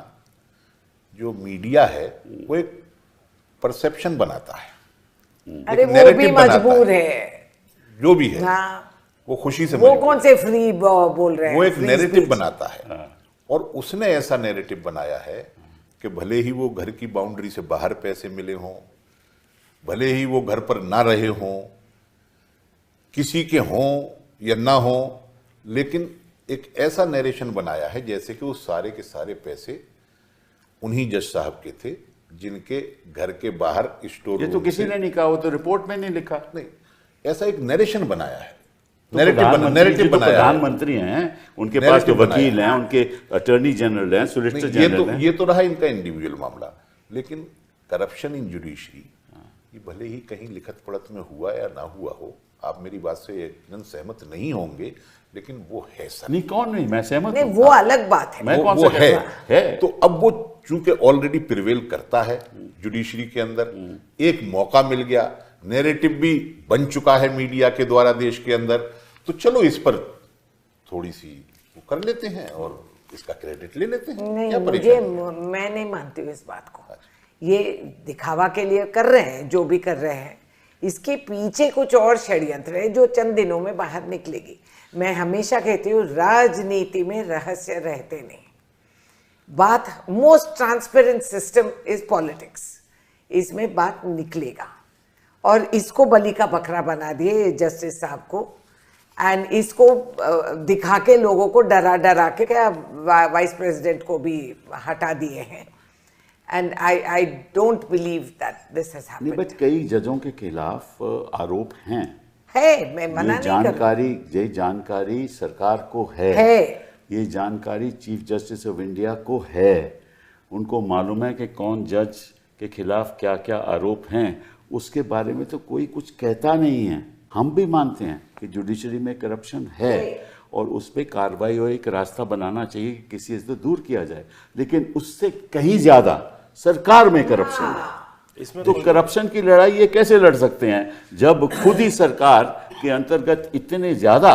जो मीडिया है वो एक परसेप्शन बनाता है, अरे एक वो narrative भी बनाता मजबूर है। जो भी है हाँ, वो खुशी से वो मजबूर कौन से फ्री बोल रहे हैं? वो एक free नैरेटिव speech। बनाता है, और उसने ऐसा नैरेटिव बनाया है कि भले ही वो घर की बाउंड्री से बाहर पैसे मिले हों, भले ही वो घर पर ना रहे हों, किसी के हों या ना हों, लेकिन एक ऐसा नरेशन बनाया है जैसे कि वो सारे के सारे पैसे उन्हीं जज साहब के थे जिनके घर के बाहर स्टोर ये तो किसी ने नहीं कहा, वो तो रिपोर्ट में नहीं लिखा। नहीं, ऐसा एक नरेशन बनाया है, तो नैरेटिव बनाया है। प्रधानमंत्री हैं, उनके पास तो Narrative वकील बनाया हैं, उनके अटॉर्नी जनरल हैं, सोलिसिटर नहीं, जनरल हैं। ये तो रहा इनका इंडिविजुअल मामला, लेकिन करप्शन इन जुडिशरी ये भले ही कहीं लिखत पढ़त में हुआ या ना हुआ हो, आप मेरी बात से एकदम सहमत नहीं होंगे, लेकिन वो है सर। नहीं, कौन नहीं, मैं सहमत नहीं, हूं। वो अलग बात है। मैं कौन वो सा है, है। तो अब वो चूंकि ऑलरेडी प्रिवेल करता है जुडिशरी के अंदर, एक मौका मिल गया, नैरेटिव भी बन चुका है मीडिया के द्वारा देश के अंदर, तो चलो इस पर थोड़ी सी वो कर लेते हैं और इसका क्रेडिट ले लेते हैं। नहीं, क्या मुझे परेशानी? मैं नहीं मानती हूँ इस बात को। ये दिखावा के लिए कर रहे हैं, जो भी कर रहे हैं, इसके पीछे कुछ और षड्यंत्र है जो चंद दिनों में बाहर निकलेगी। मैं हमेशा कहती हूँ, राजनीति में रहस्य रहते नहीं। बात most transparent system is politics, इसमें बात निकलेगा, और इसको बलि का बकरा बना दिए जस्टिस साहब को, एंड इसको दिखा के लोगों को डरा डरा के क्या वाइस प्रेसिडेंट को भी हटा दिए हैं। And I don't believe that this has नहीं, हैपेंड। बट कई जजों के खिलाफ आरोप हैं। है, मैं मना नहीं कर रही। ये जानकारी सरकार को है। ये जानकारी चीफ जस्टिस ऑफ इंडिया को है। उनको मालूम है कि कौन जज के खिलाफ क्या क्या आरोप हैं। उसके बारे में तो कोई कुछ कहता नहीं है। हम भी मानते हैं कि जुडिशरी में करप्शन है और उस पर कार्रवाई और एक रास्ता बनाना चाहिए कि किसी से तो दूर किया जाए, लेकिन उससे कहीं ज्यादा सरकार में करप्शन है। इसमें तो करप्शन की लड़ाई ये कैसे लड़ सकते हैं जब खुद ही सरकार के अंतर्गत इतने ज्यादा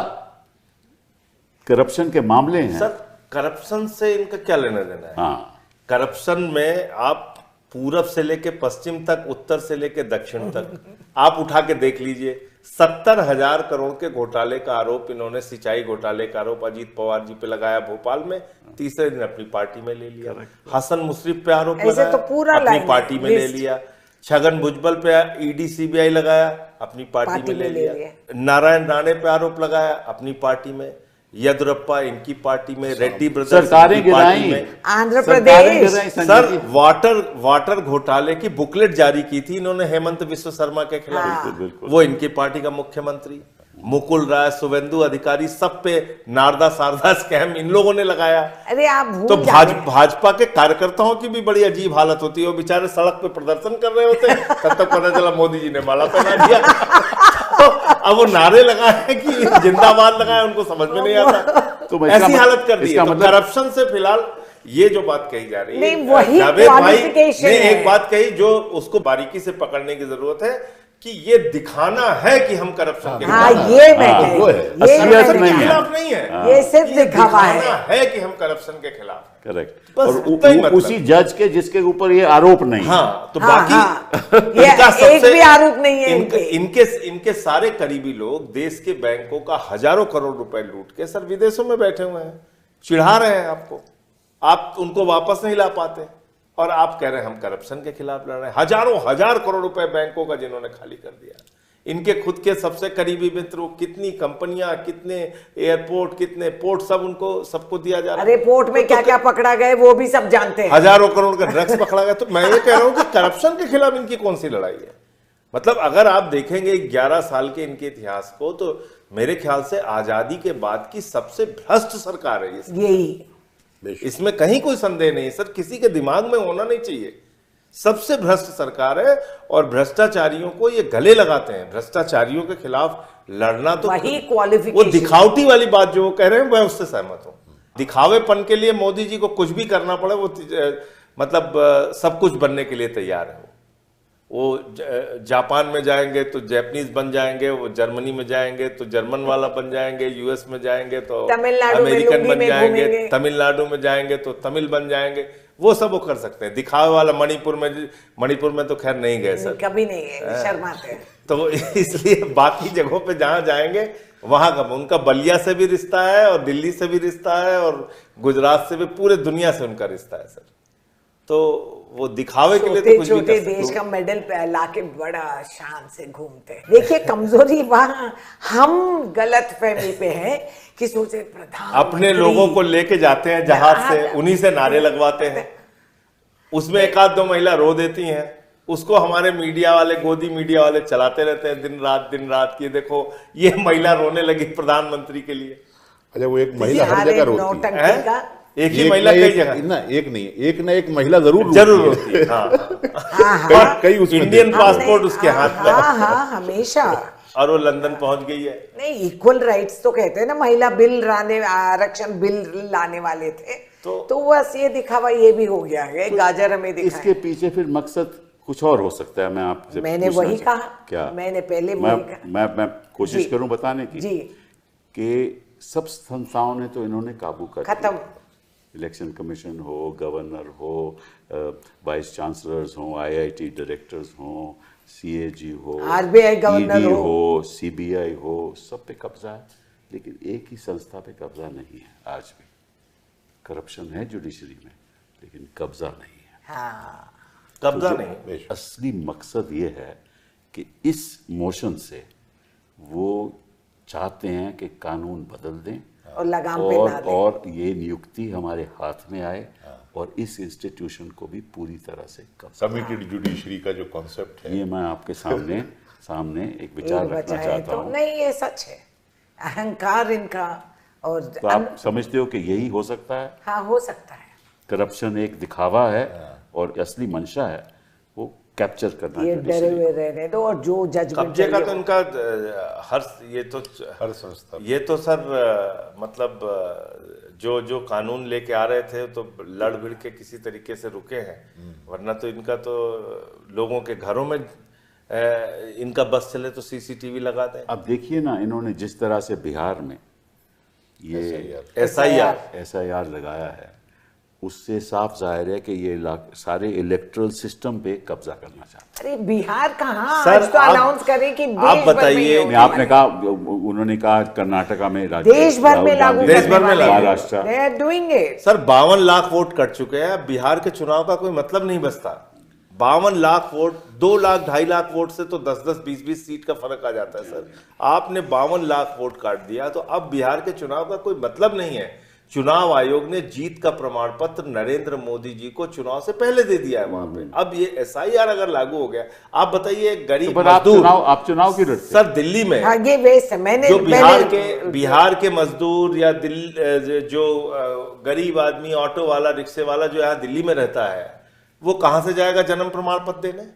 करप्शन के मामले हैं? सर, करप्शन से इनका क्या लेना देना है? हाँ, करप्शन में आप पूरब से लेके पश्चिम तक, उत्तर से लेके दक्षिण तक आप उठा के देख लीजिए। 70,000 करोड़ के घोटाले का आरोप इन्होंने, सिंचाई घोटाले का आरोप अजीत पवार जी पे लगाया भोपाल में, तीसरे दिन अपनी पार्टी में ले लिया। हसन मुशर्रफ पे आरोप ऐसे लगाया, तो पूरा अपनी लाइन पार्टी में ले लिस्ट। लिया। छगन भुजबल पे ईडी सीबीआई लगाया, अपनी पार्टी में ले लिया। नारायण राणे पे आरोप लगाया, अपनी पार्टी में। येदुरप्पा इनकी पार्टी में, रेड्डी ब्रदर्स सरकारें इनकी पार्टी गिराई, में। आंध्र सरकारें प्रदेश गिराई, सर, संजय जी। वाटर घोटाले की बुकलेट जारी की थी इन्होंने हेमंत विश्व शर्मा के खिलाफ। बिल्कुल, बिल्कुल। वो इनकी पार्टी का मुख्यमंत्री। मुकुल राय, शुभेंदु अधिकारी, सब पे नारदा शारदा स्कैम इन लोगों ने लगाया। अरे आप तो भूल जा रहे हैं। भाजपा के कार्यकर्ताओं की भी बड़ी अजीब हालत होती है, वो बेचारे सड़क पे प्रदर्शन कर रहे होते हैं, तब तक पता चला मोदी जी ने माला पहना दिया। तो अब वो नारे लगाए कि जिंदाबाद लगाए, उनको समझ में नहीं आता। तो ऐसी हालत कर दी है। इसका तो मतलब करप्शन से फिलहाल ये जो बात कही जा रही है, नहीं, वही जावेद भाई qualification ने है। एक बात कही जो उसको बारीकी से पकड़ने की जरूरत है कि ये दिखाना है कि हम करप्शन के हाँ, खिलाफ ये मैं हाँ, कह वो रही है। हूँ। ये असलियत मैं नहीं कह है। रही खिलाफ नहीं है, ये सिर्फ दिखावा है। दिखाना है कि हम करप्शन के खिलाफ हैं। करेक्ट। बस और इतना ही मतलब। उसी जज के जिसके ऊपर ये आरोप नहीं है। हाँ, तो हाँ, बाकी हाँ। ये इनका एक भी आरोप नहीं है इनके सारे करीबी लोग देश के बैंकों का हजारों करोड़ रुपए लूट के सर विदेशों में बैठे हुए हैं, चिढ़ा रहे हैं आपको, आप उनको वापस नहीं ला पाते, और आप कह रहे हैं हम करप्शन के खिलाफ लड़ रहे हैं। हजारों हजार करोड़ रुपए बैंकों का जिन्होंने खाली कर दिया, इनके खुद के सबसे करीबी मित्र, कितनी कंपनियां, कितने एयरपोर्ट, कितने पोर्ट, सब उनको सबको दिया जा रहा है। अरे पोर्ट में क्या क्या पकड़ा गए वो भी सब जानते हैं। हजारों करोड़ का ड्रग्स पकड़ा गया। तो मैं ये कह रहा हूं कि करप्शन के खिलाफ इनकी कौन सी लड़ाई है? मतलब अगर आप देखेंगे 11 साल के इनके इतिहास को, तो मेरे ख्याल से आजादी के बाद की सबसे भ्रष्ट सरकार है ये। यही इसमें कहीं कोई संदेह नहीं सर, किसी के दिमाग में होना नहीं चाहिए। सबसे भ्रष्ट सरकार है, और भ्रष्टाचारियों को ये गले लगाते हैं। भ्रष्टाचारियों के खिलाफ लड़ना तो वही क्वालिफिकेशन। वो दिखावटी वाली बात जो वो कह रहे हैं, मैं उससे सहमत हूं। दिखावेपन के लिए मोदी जी को कुछ भी करना पड़े, वो मतलब सब कुछ बनने के लिए तैयार है। वो जापान में जाएंगे तो जैपनीज बन जाएंगे, वो जर्मनी में जाएंगे तो जर्मन वाला बन जाएंगे, यूएस में जाएंगे तो तमिलनाडु में अमेरिकन लुंगी बन में जाएंगे, घूमेंगे। तमिलनाडु में जाएंगे तो तमिल बन जाएंगे। वो सब वो कर सकते हैं। दिखावे वाला मणिपुर में तो खैर नहीं गए सर, कभी नहीं है, शर्माते हैं। तो इसलिए बाकी जगहों पे जहां जाएंगे वहां का उनका बलिया से भी रिश्ता है, और दिल्ली से भी रिश्ता है, और गुजरात से भी, पूरे दुनिया से उनका रिश्ता है सर। तो वो दिखावे के लिए तो कुछ भी छोटे कर सकते देश का मेडल लाके बड़ा शान से घूमते हैं। देखिए कमजोरी वहां हम गलत फहमी पे हैं कि सोचे प्रधान अपने लोगों को लेके जाते हैं जहाज से, उन्हीं से नारे लगवाते हैं, उसमें एक आध दो महिला रो देती हैं, उसको हमारे मीडिया वाले, गोदी मीडिया वाले चलाते रहते हैं दिन रात कि देखो ये महिला रोने लगी प्रधानमंत्री के लिए। अच्छा, वो एक महिला हर जगह रोती है। नौटंकी का एक ही महिला कई जगह ना, एक नहीं, एक ना एक महिला जरूर रोती है। हाँ, कई उसमें इंडियन पासपोर्ट उसके हाथ में। हाँ, हमेशा। और वो लंदन पहुंच गई है। नहीं, इक्वल राइट्स तो कहते हैं ना, महिला बिल आरक्षण बिल लाने वाले थे, तो बस ये दिखावा ये भी हो गया है, गाजर हमें दिखाया। इसके पीछे फिर मकसद कुछ और हो सकता है। मैं आपसे मैंने वही कहा, क्या मैंने पहले वही कहा। मैं कोशिश करूं बताने की जी, कि सब संस्थाओं ने तो इन्होंने काबू कर लिया। खत्म। इलेक्शन कमीशन हो, गवर्नर हो, वाइस चांसलर्स हो, आईआईटी डायरेक्टर्स हो, सीएजी हो, आरबीआई गवर्नर ईडी हो, सीबीआई हो, सब पे कब्जा है। लेकिन एक ही संस्था पे कब्जा नहीं है आज भी। करप्शन है जुडिशरी में, लेकिन कब्जा नहीं है। हाँ, कब्जा तो नहीं। असली मकसद ये है कि इस मोशन से वो चाहते हैं कि कानून बदल दें, और लगाम पे ना दें। और ये नियुक्ति हमारे हाथ में आए, और इस इंस्टीट्यूशन को भी पूरी तरह से कब्जा। कमिटेड जुडिशरी का जो कॉन्सेप्ट है, ये मैं आपके सामने एक विचार एक रखना बचा है चाहता तो हूँ। नहीं, ये सच है, अहंकार इनका। और तो आप समझते हो कि यही हो सकता है? हाँ, हो सकता है। करप्शन एक दिखावा है, और असली मंशा है वो कैप्चर करना। ये डरे हुए रहने दो, और जो जजमेंट कब्जे का तो इनका हर संस्था ये तो सर मतलब जो कानून लेके आ रहे थे तो लड़ भिड़ के किसी तरीके से रुके हैं, वरना तो इनका तो लोगों के घरों में इनका बस चले तो सीसीटीवी लगा दें। अब देखिए ना, इन्होंने जिस तरह से बिहार में ये एसआईआर लगाया है, उससे साफ जाहिर है कि ये सारे इलेक्ट्रल सिस्टम पे कब्जा करना चाहते हैं। अरे बिहार कहाँ, सर, आज तो अनाउंस करें कि आप बताइए। नहीं, आपने कहा, उन्होंने कहा कर्नाटका में, देश भर में लागू, देश भर में Maharashtra, they are doing it. Sir 52 lakh vote cut चुके हैं। बिहार के चुनाव का कोई मतलब नहीं बचता। 52 लाख वोट, 2 लाख 2.5 लाख वोट से तो 10-10, 20-20 सीट का फर्क आ जाता है सर। आपने 52 लाख वोट काट दिया, तो अब बिहार के चुनाव का कोई मतलब नहीं है। चुनाव आयोग ने जीत का प्रमाण पत्र नरेंद्र मोदी जी को चुनाव से पहले दे दिया है वहां पे। अब ये एसआईआर अगर लागू हो गया, आप बताइए गरीब मजदूर, आप चुनाव की लड़ते सर दिल्ली में आगे वेस्ट मैंने जो बिहार के मजदूर या जो गरीब आदमी, ऑटो वाला, रिक्शे वाला जो यहाँ दिल्ली में रहता है, वो कहां से जाएगा जन्म प्रमाण पत्र देने?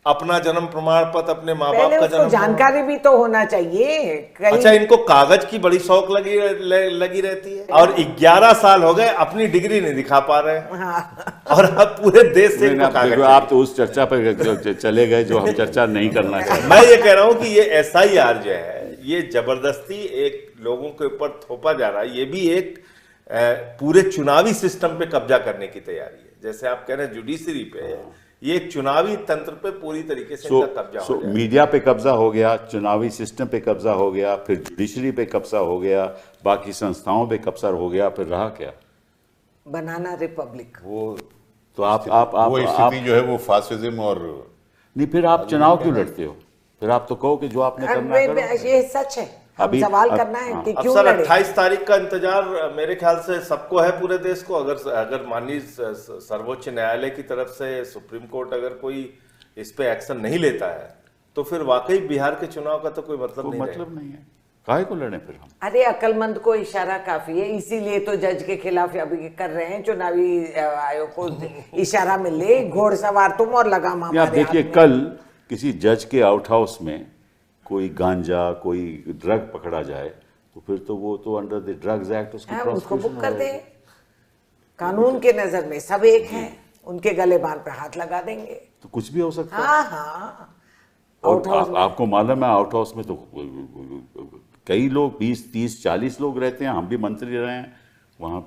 अपना जन्म प्रमाण पत्र, अपने माँ बाप का जन्म, जानकारी भी तो होना चाहिए। अच्छा, इनको कागज की बड़ी शौक लगी रहती है, और 11 साल हो गए अपनी डिग्री नहीं दिखा पा रहे हैं। हाँ। और अब पूरे देश से कागज। आप तो उस चर्चा पर चले गए जो हम चर्चा नहीं करना चाहते। मैं ये कह रहा हूं कि ये एसआईआर जो है, ये जबरदस्ती एक लोगों के ऊपर थोपा जा रहा है। ये भी एक पूरे चुनावी सिस्टम पे कब्जा करने की तैयारी है। जैसे आप कह रहे हैं जुडिशरी पे, ये एक चुनावी तंत्र पे पूरी तरीके से इनका कब्जा हो गया। मीडिया पे कब्जा हो गया, चुनावी सिस्टम पे कब्जा हो गया, फिर जुडिशरी पे कब्जा हो गया, बाकी संस्थाओं पे कब्जा हो गया, फिर रहा क्या? बनाना रिपब्लिक। वो तो आप वो स्थिति जो है वो फासिज्म और नहीं, फिर आप चुनाव क्यों लड़ते हो? फिर आप तो कहो कि जो आपने करना करो। ये सच है, हम सवाल करना है कि क्यों सर लड़े? 28 तारीख का इंतजार मेरे ख्याल से सबको है, पूरे देश को। अगर माननीय सर्वोच्च न्यायालय की तरफ से सुप्रीम कोर्ट अगर कोई इस पे एक्शन नहीं लेता है, तो फिर वाकई बिहार के चुनाव का तो कोई मतलब नहीं है। काहे को लड़े फिर हम? अरे अक्लमंद को इशारा काफी है, इसीलिए तो जज के खिलाफ अभी कर रहे हैं, चुनावी आयोग को इशारा मिले, घोड़सवार तुम और लगाम हमारे। आप देखिए, कल किसी जज के आउट हाउस में कोई गांजा, कोई ड्रग पकड़ा जाए, तो फिर तो वो तो अंडर द ड्रग्स एक्ट उसको बुक कर दे। कानून के नजर में सब एक हैं, उनके गले बांध पे हाथ लगा देंगे तो कुछ भी हो सकता है। हाँ। और आपको मालूम है, आउट हाउस में तो कई लोग 20, 30, 40 लोग रहते हैं। हम भी मंत्री रहे हैं वहां,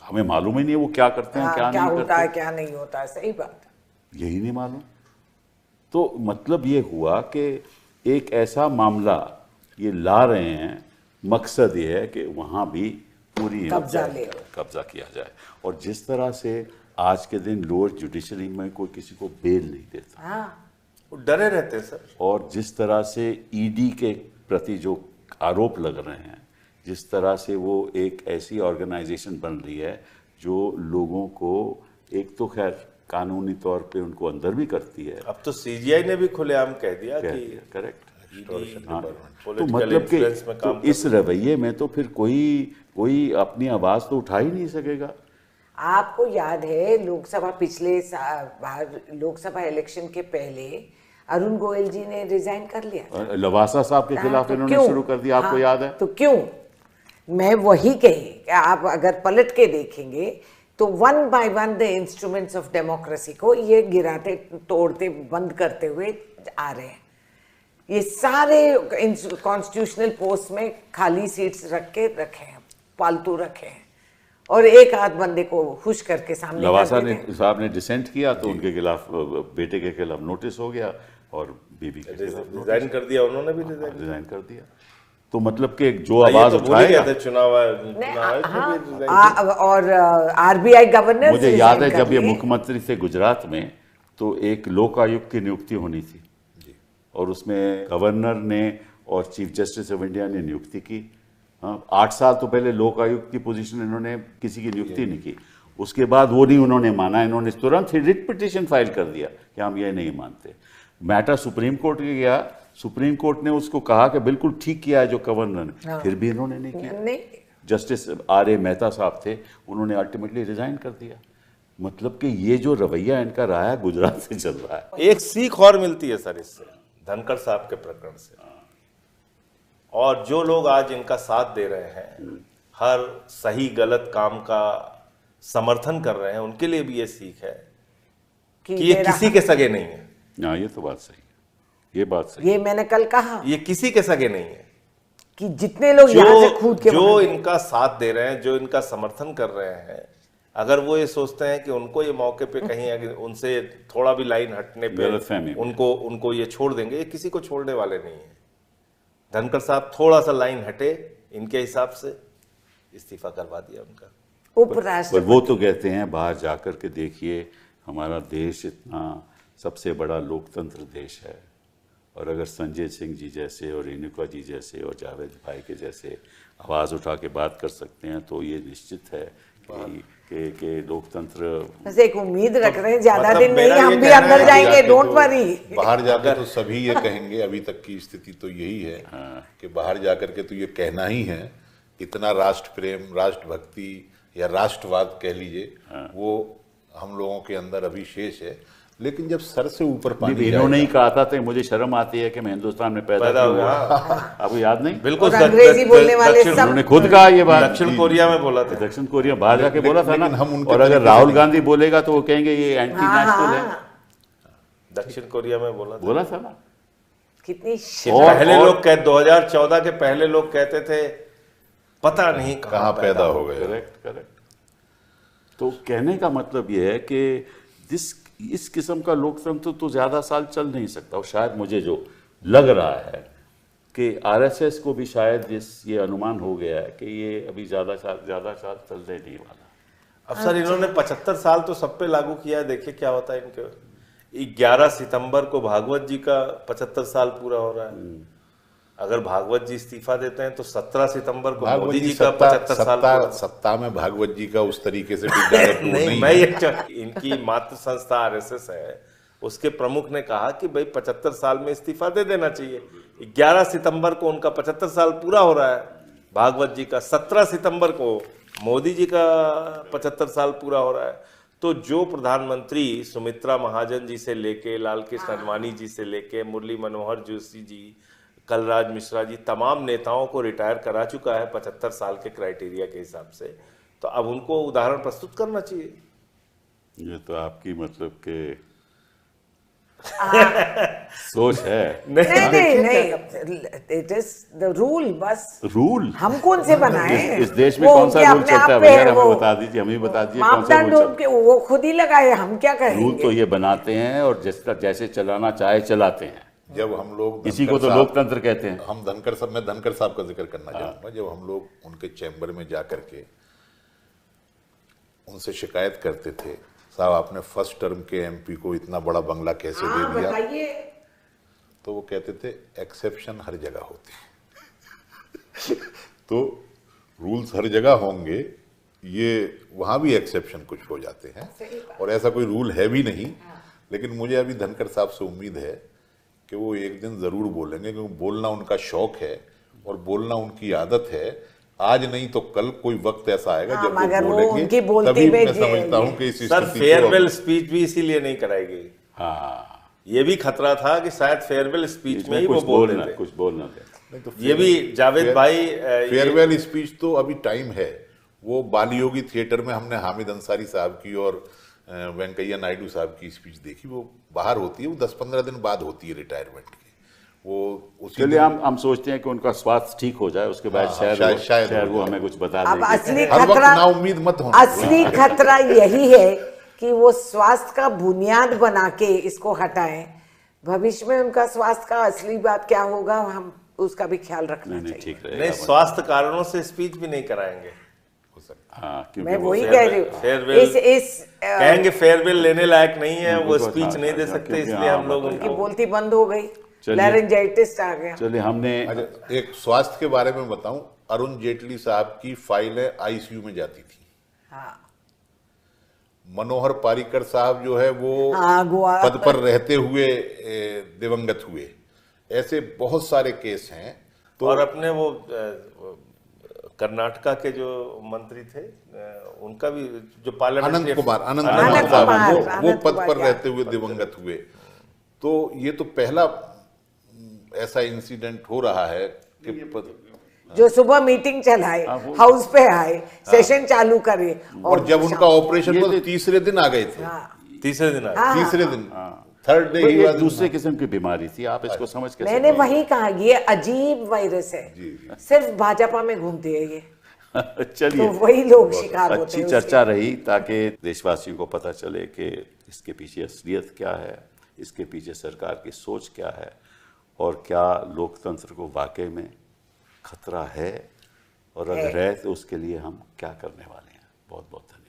हमें मालूम ही नहीं वो क्या करते हैं, क्या नहीं होता है, क्या नहीं होता है। सही बात, यही नहीं मालूम। तो मतलब ये हुआ कि एक ऐसा मामला ये ला रहे हैं, मकसद ये है कि वहाँ भी पूरी कब्जा किया जाए। और जिस तरह से आज के दिन लोअर जुडिशरी में कोई किसी को बेल नहीं देता, हाँ। वो डरे रहते हैं सर। और जिस तरह से ईडी के प्रति जो आरोप लग रहे हैं, जिस तरह से वो एक ऐसी ऑर्गेनाइजेशन बन रही है जो लोगों को, एक तो खैर कानूनी तौर पे उनको अंदर भी करती है। अब तो सीजीआई ने भी खुलेआम कह दिया कि करेक्ट। हाँ, तो मतलब कि तो इस रवैये में तो फिर कोई अपनी आवाज तो उठा ही नहीं सकेगा। आपको याद है पिछले लोकसभा इलेक्शन के पहले अरुण गोयल जी ने रिजाइन कर लिया, लवासा साहब के खिलाफ तो इन्होंने शुरू कर दिया। आपको याद है? तो क्यों? मैं वही कही, आप अगर पलट के देखेंगे तो one by one the instruments of democracy को ये गिराते, तोड़ते, बंद करते हुए आ रहे हैं। ये सारे कॉन्स्टिट्यूशनल पोस्ट में खाली सीट्स रखे हैं, पालतू रखे हैं, और एक आध बंदे को खुश करके सामने लवासा साहब ने डिसेंट किया तो उनके खिलाफ, बेटे के खिलाफ नोटिस हो गया, और बीवी के खिलाफ रिजाइन कर दिया। उन्होंने भी रिजाइन कर दिया। तो मतलब कि जो आवाज उठाएगा, चुनाव और आरबीआई गवर्नर, मुझे याद है जब ये मुख्यमंत्री थे गुजरात में, तो एक लोकायुक्त की नियुक्ति होनी थी, और उसमें गवर्नर ने और चीफ जस्टिस ऑफ इंडिया ने नियुक्ति की। 8 साल तो पहले लोकायुक्त की पोजीशन इन्होंने किसी की नियुक्ति नहीं की। उसके बाद वो नहीं उन्होंने माना, इन्होंने तुरंत ही रिट पिटीशन फाइल कर दिया कि हम ये नहीं मानते। मैटर सुप्रीम कोर्ट के गया, सुप्रीम कोर्ट ने उसको कहा कि बिल्कुल ठीक किया है जो गवर्नर ने, फिर भी इन्होंने नहीं किया। Justice R.A.. मेहता साहब थे, उन्होंने अल्टीमेटली रिजाइन कर दिया। मतलब कि ये जो रवैया इनका रहा है गुजरात से चल रहा है। एक सीख और मिलती है सर इससे, धनखड़ साहब के प्रकरण से, और जो लोग आज इनका साथ दे रहे हैं, हर सही गलत काम का समर्थन कर रहे हैं, उनके लिए भी ये सीख है कि ये किसी के सगे नहीं है। हाँ, ये तो बात सही है, ये बात सही। ये मैंने कल कहा, ये किसी के सगे नहीं है कि जितने लोग यहाँ से कूद के जो इनका साथ दे रहे हैं, जो इनका समर्थन कर रहे हैं, अगर वो ये सोचते हैं कि उनको ये मौके पे कहीं अगर उनसे थोड़ा भी लाइन हटने पे उनको ये छोड़ देंगे, ये किसी को छोड़ने वाले नहीं है। धनखड़ साहब थोड़ा सा लाइन हटे, इनके हिसाब से इस्तीफा करवा दिया उनका। उपराष्ट्रपति वो तो कहते हैं बाहर जाकर के देखिए, हमारा देश इतना सबसे बड़ा लोकतंत्र देश है, और अगर संजय सिंह जी जैसे और रेणुका जी जैसे और जावेद भाई के जैसे आवाज़ उठा के बात कर सकते हैं तो ये निश्चित है कि लोकतंत्र। बस एक उम्मीद रख रहे हैं, ज्यादा मतलब दिन नहीं, मेरा ये हम भी कहना अंदर है, जाएंगे, डोंट वरी। बाहर जाकर तो सभी ये कहेंगे, अभी तक की स्थिति तो यही है कि बाहर जाकर के तो ये कहना ही है, इतना राष्ट्र प्रेम, राष्ट्रभक्ति या राष्ट्रवाद कह लीजिए, वो हम लोगों के अंदर अभी शेष है। लेकिन जब सर से ऊपर पानी इन्होंने ही कहा था तो मुझे शर्म आती है कि मैं हिंदुस्तान में पैदा हुआ। आपको याद नहीं? बिल्कुल और अंग्रेजी बोलने वाले सब उन्होंने खुद कहा ये बात। दक्षिण कोरिया में बोला था। दक्षिण कोरिया बाहर जाके बोला था ना। हम उनके और अगर तरीके से राहुल नहीं। गांधी बोलेगा तो वो कहेंगे ये एंटी नेशनल है। दक्षिण कोरिया में बोला था ना। कितनी पहले लोग 2014 के पहले लोग कहते थे पता नहीं कहाँ पैदा हो गए। करेक्ट। तो कहने का मतलब ये है कि इस किस्म का लोकतंत्र तो ज्यादा साल चल नहीं सकता। और शायद मुझे जो लग रहा है कि आरएसएस को भी शायद ये अनुमान हो गया है कि ये अभी ज्यादा साल चलने नहीं वाला। अब सर इन्होंने 75 साल तो सब पे लागू किया है, देखिए क्या होता है इनके। 11 सितंबर को भागवत जी का 75 साल पूरा हो रहा है। अगर भागवत जी इस्तीफा देते हैं तो 17 सितंबर को मोदी जी का 75 साल पूरा। सत्ता में भागवत जी का उस तरीके से भी डायरेक्ट नहीं, मैं ये इनकी मातृ संस्था आरएसएस है, उसके प्रमुख ने कहा कि भाई 75 साल में इस्तीफा दे देना चाहिए। 11 सितंबर को उनका 75 साल पूरा हो रहा है भागवत जी का, 17 सितंबर को मोदी जी का 75 साल पूरा हो रहा है। तो जो प्रधानमंत्री सुमित्रा महाजन जी से लेके, लालकृष्ण आडवाणी जी से लेके, मुरली मनोहर जोशी जी, कलराज मिश्रा जी, तमाम नेताओं को रिटायर करा चुका है 75 साल के क्राइटेरिया के हिसाब से, तो अब उनको उदाहरण प्रस्तुत करना चाहिए। ये तो आपकी मतलब के सोच है। नहीं, इट इज द रूल। बस रूल हम कौन से बनाए? इस देश में कौन सा रूल चलता है भैया? हमें बता दीजिए, हमें बता दीजिए कौन सा रूल मापदंड वो खुद ही लगाए, हम क्या कहेंगे? रूल तो ये बनाते हैं और जैसे चलाना चाहे चलाते हैं। जब हम लोग इसी को तो लोकतंत्र कहते हैं। हम मैं धनखड़ साहब का जिक्र करना चाहूंगा। जब हम लोग उनके चैम्बर में जा करके उनसे शिकायत करते थे, साहब आपने फर्स्ट टर्म के एमपी को इतना बड़ा बंगला कैसे दे दिया, तो वो कहते थे एक्सेप्शन हर जगह होते हैं। तो रूल्स हर जगह होंगे, ये वहां भी एक्सेप्शन कुछ हो जाते हैं और ऐसा कोई रूल है भी नहीं। लेकिन मुझे अभी धनखड़ साहब से उम्मीद है कि वो एक दिन जरूर बोलेंगे, क्योंकि बोलना उनका शौक है और बोलना उनकी आदत है। आज नहीं तो कल कोई वक्त ऐसा आएगा जब वो बोलेंगे, तभी मैं समझता हूं कि इस सर फेयरवेल स्पीच भी इसीलिए नहीं कराएगी। हाँ, ये भी खतरा था कि शायद फेयरवेल स्पीच में ही वो बोलना कुछ बोलना थे। तो ये भी जावेद भाई फेयरवेल स्पीच तो अभी टाइम है। वो बालीयोगी थिएटर में हमने हामिद अंसारी साहब की और वेंकैया नायडू साहब की स्पीच देखी। वो बाहर होती है, वो 10-15 दिन बाद होती है रिटायरमेंट की। वो चलिए हम सोचते हैं कि उनका स्वास्थ्य ठीक हो जाए, उसके बाद शायद वो हमें कुछ बता अब देंगे। असली हर वक्त खतरा, नाउम्मीद मत होना। असली खतरा यही है कि वो स्वास्थ्य का बुनियाद बना के इसको हटाएं। भविष्य में उनका स्वास्थ्य का असली बात क्या होगा, हम उसका भी ख्याल रखना चाहिए। ठीक नहीं, रहेगा। स्वास्थ्य कारणों से स्पीच भी नहीं कराएंगे। हाँ, मैं वही कह रही हूँ, कहेंगे फेयरवेल लेने लायक नहीं है, वो स्पीच नहीं दे सकते, इसलिए हम लोग उनकी बोलती बंद हो गई, लैरिंजाइटिस आ गया। चलिए हमने एक स्वास्थ्य के बारे में बताऊं, अरुण जेटली साहब की फाइलें आईसीयू में जाती थी। हाँ। मनोहर पारीकर साहब जो है वो पद पर रहते हुए दिवंगत हुए। ऐसे बहुत सारे केस हैं। तो और अपने वो कर्नाटका के जो मंत्री थे उनका भी जो पार्लियामेंट अनंत कुमार साहब वो पद पर रहते हुए दिवंगत हुए। तो ये तो पहला ऐसा इंसिडेंट हो रहा है कि जो सुबह मीटिंग चलाए, हाउस पे आए, सेशन चालू करे, और जब उनका ऑपरेशन हुआ तो तीसरे दिन आ गए थे। तीसरे दिन थर्ड डे ये दूसरे किस्म की बीमारी थी। आप इसको समझ के मैंने वही कहा, ये अजीब वायरस है, सिर्फ भाजपा में घूमती है ये। चलिए, तो वही लोग शिकार होते हैं। अच्छी चर्चा रही ताकि देशवासियों को पता चले कि इसके पीछे असलियत क्या है, इसके पीछे सरकार की सोच क्या है और क्या लोकतंत्र को वाकई में खतरा है, और अगर है तो उसके लिए हम क्या करने वाले हैं। बहुत बहुत धन्यवाद।